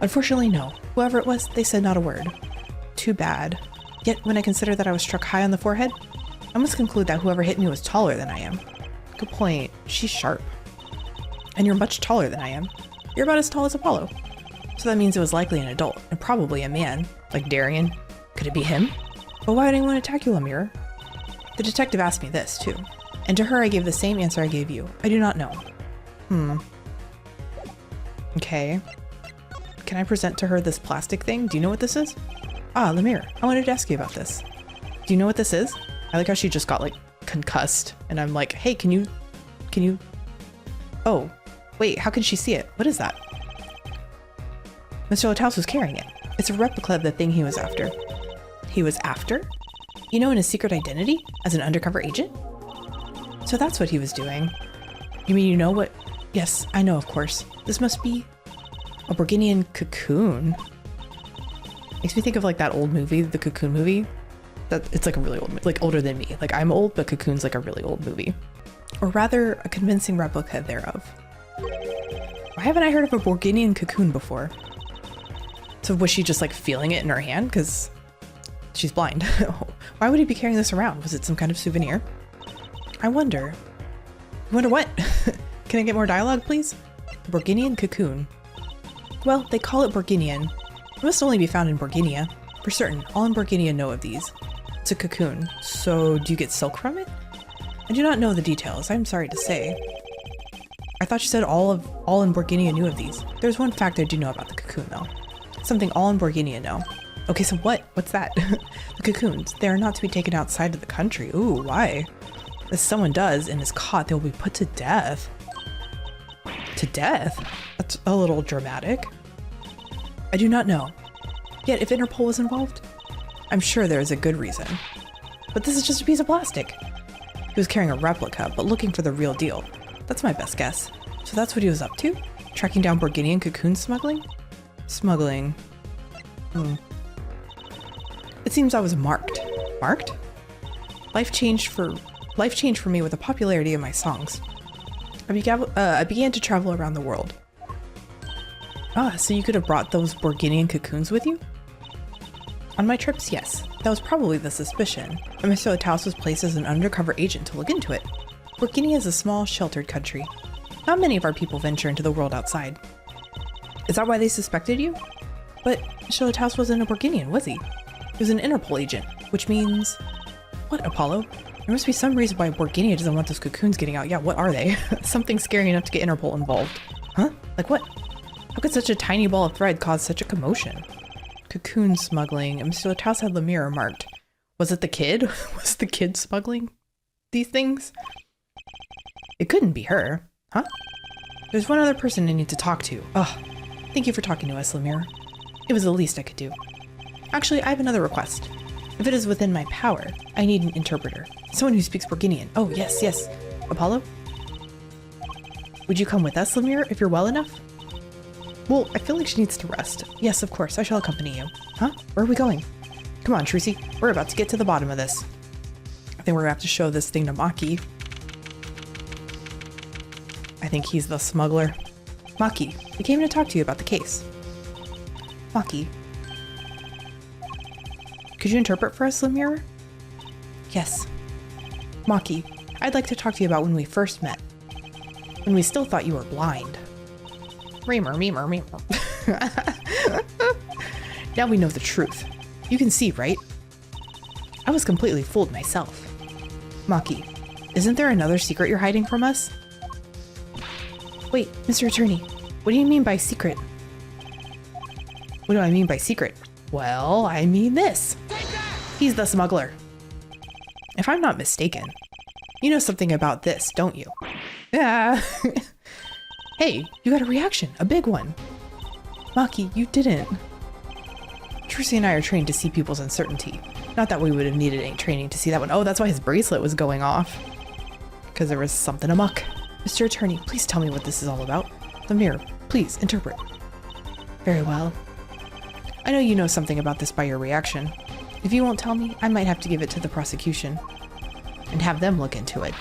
Unfortunately, no. Whoever it was, they said not a word. Too bad. Yet, when I consider that I was struck high on the forehead, I must conclude that whoever hit me was taller than I am. Good point. She's sharp. And you're much taller than I am. You're about as tall as Apollo. So that means it was likely an adult, and probably a man, like Darian. Could it be him? But why would anyone attack you, Lemire? The detective asked me this, too. And to her I gave the same answer I gave you. I do not know. Okay. Can I present to her this plastic thing? Do you know what this is? Ah, Lemire, I wanted to ask you about this. Do you know what this is? I like how she just got, like, concussed. And I'm like, hey, can you... Oh, wait, how can she see it? What is that? Mr. Lataus was carrying it. It's a replica of the thing he was after. He was after? You know, in his secret identity? As an undercover agent? So that's what he was doing. You mean you know what? Yes, I know, of course. This must be a Borginian cocoon. Makes me think of like that old movie, the Cocoon movie. That it's like a really old, like older than me. Like I'm old, but Cocoon's like a really old movie. Or rather, a convincing replica thereof. Why haven't I heard of a Borginian cocoon before? So was she just like feeling it in her hand? Because she's blind. Why would he be carrying this around? Was it some kind of souvenir? I wonder. You wonder what? Can I get more dialogue, please? The Borginian cocoon. Well, they call it Borginian. It must only be found in Borginia. For certain, all in Borginia know of these. It's a cocoon. So do you get silk from it? I do not know the details, I'm sorry to say. I thought you said all in Borginia knew of these. There's one fact I do know about the cocoon though. Something all in Borginia know. Okay, so what? What's that? The cocoons, they are not to be taken outside of the country. Ooh, why? If someone does and is caught, they will be put to death. To death? That's a little dramatic. I do not know. Yet if Interpol was involved, I'm sure there is a good reason. But this is just a piece of plastic. He was carrying a replica, but looking for the real deal. That's my best guess. So that's what he was up to? Tracking down Borginian cocoon smuggling? Smuggling. It seems I was marked. Marked? Life changed for me with the popularity of my songs. I began to travel around the world. Ah, so you could have brought those Borginian cocoons with you? On my trips, yes. That was probably the suspicion, and Mr. Lataus was placed as an undercover agent to look into it. Borginia is a small, sheltered country. Not many of our people venture into the world outside. Is that why they suspected you? But Mr. Lataus wasn't a Borginian, was he? He was an Interpol agent, which means... What, Apollo? There must be some reason why Borginia doesn't want those cocoons getting out. Yeah, what are they? Something scary enough to get Interpol involved. Huh? Like what? How could such a tiny ball of thread cause such a commotion? Cocoon smuggling. Mr. Lataus had Lemire marked. Was it the kid? Was the kid smuggling these things? It couldn't be her. Huh? There's one other person I need to talk to. Ugh. Thank you for talking to us, Lemire. It was the least I could do. Actually, I have another request. If it is within my power, I need an interpreter. Someone who speaks Borginian. Oh, yes, yes. Apollo? Would you come with us, Lemire, if you're well enough? Well, I feel like she needs to rest. Yes, of course, I shall accompany you. Huh? Where are we going? Come on, Trucy. We're about to get to the bottom of this. I think we're gonna have to show this thing to Maki. I think he's the smuggler. Maki, we came to talk to you about the case. Maki. Could you interpret for us, Lemire? Yes. Maki, I'd like to talk to you about when we first met. When we still thought you were blind. Reamer. Now we know the truth. You can see, right? I was completely fooled myself. Maki, isn't there another secret you're hiding from us? Wait, Mr. Attorney, what do you mean by secret? What do I mean by secret? Well, I mean this. He's the smuggler. If I'm not mistaken, you know something about this, don't you? Yeah. Hey, you got a reaction, a big one. Maki, you didn't. Trucy and I are trained to see people's uncertainty. Not that we would have needed any training to see that one. Oh, that's why his bracelet was going off. Because there was something amok. Mr. Attorney, please tell me what this is all about. Lemire, please interpret. Very well. I know you know something about this by your reaction. If you won't tell me, I might have to give it to the prosecution. And have them look into it.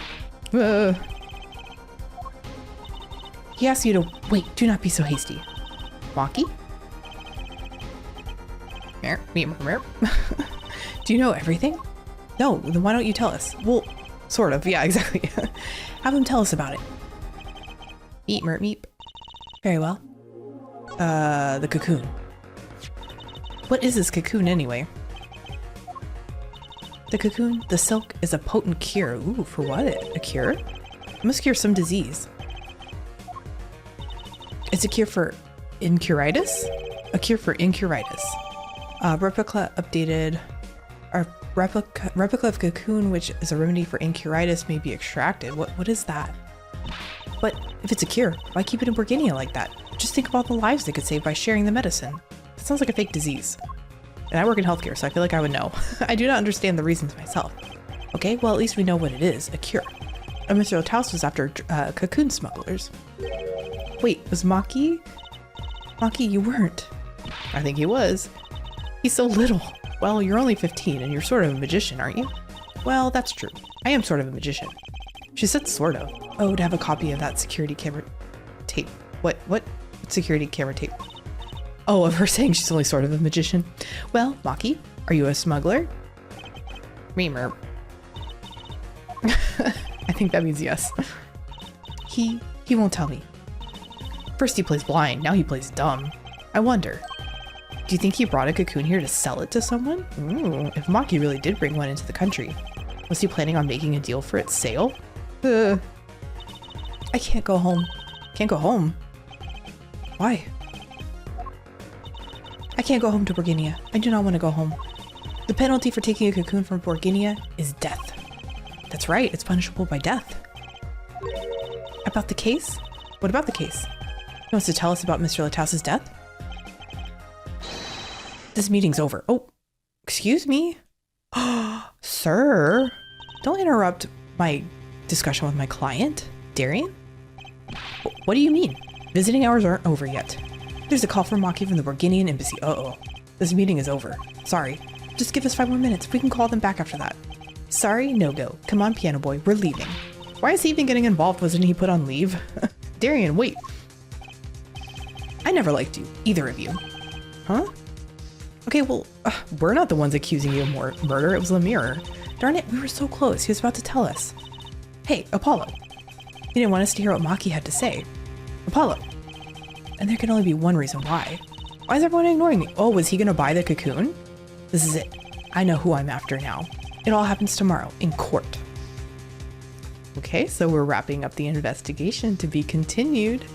He asks you to wait, do not be so hasty. Maki? Do you know everything? No, then why don't you tell us? Well, sort of, yeah, exactly. Have him tell us about it. Meep. Very well. The cocoon. What is this cocoon anyway? The cocoon, the silk, is a potent cure. Ooh, for what? A cure? It must cure some disease. It's a cure for incuritis? A cure for incuritis. Replica updated. Our replica of cocoon, which is a remedy for incuritis, may be extracted. What is that? But if it's a cure, why keep it in Borginia like that? Just think about the lives they could save by sharing the medicine. That sounds like a fake disease. And I work in healthcare, so I feel like I would know. I do not understand the reasons myself. Okay, well at least we know what it is, a cure. And Mr. Taus was after cocoon smugglers. Wait, was Maki? Maki, you weren't. I think he was. He's so little. Well, you're only 15 and you're sort of a magician, aren't you? Well, that's true. I am sort of a magician. She said sort of. Oh, to have a copy of that security camera tape. What security camera tape? Oh, of her saying she's only sort of a magician. Well, Maki, are you a smuggler? Reamer. I think that means yes. He won't tell me. First he plays blind, now he plays dumb. I wonder, do you think he brought a cocoon here to sell it to someone? Ooh, if Maki really did bring one into the country, was he planning on making a deal for its sale? I can't go home. Can't go home? Why? I can't go home to Borginia. I do not want to go home. The penalty for taking a cocoon from Borginia is death. That's right, it's punishable by death. About the case? What about the case? He wants to tell us about Mr. Lataus's death? This meeting's over. Oh, excuse me? Sir, don't interrupt my discussion with my client, Darian. What do you mean? Visiting hours aren't over yet. There's a call from Maki from the Borginian embassy. Uh-oh. This meeting is over. Sorry. Just give us 5 more minutes. We can call them back after that. Sorry, no go. Come on, piano boy. We're leaving. Why is he even getting involved? Wasn't he put on leave? Darian, wait. I never liked you. Either of you. Huh? Okay, well, we're not the ones accusing you of murder. It was Lemire. Darn it, we were so close. He was about to tell us. Hey, Apollo. You didn't want us to hear what Maki had to say. Apollo. And there can only be one reason why. Why is everyone ignoring me? Oh, was he gonna buy the cocoon? This is it. I know who I'm after now. It all happens tomorrow in court. Okay, so we're wrapping up the investigation to be continued.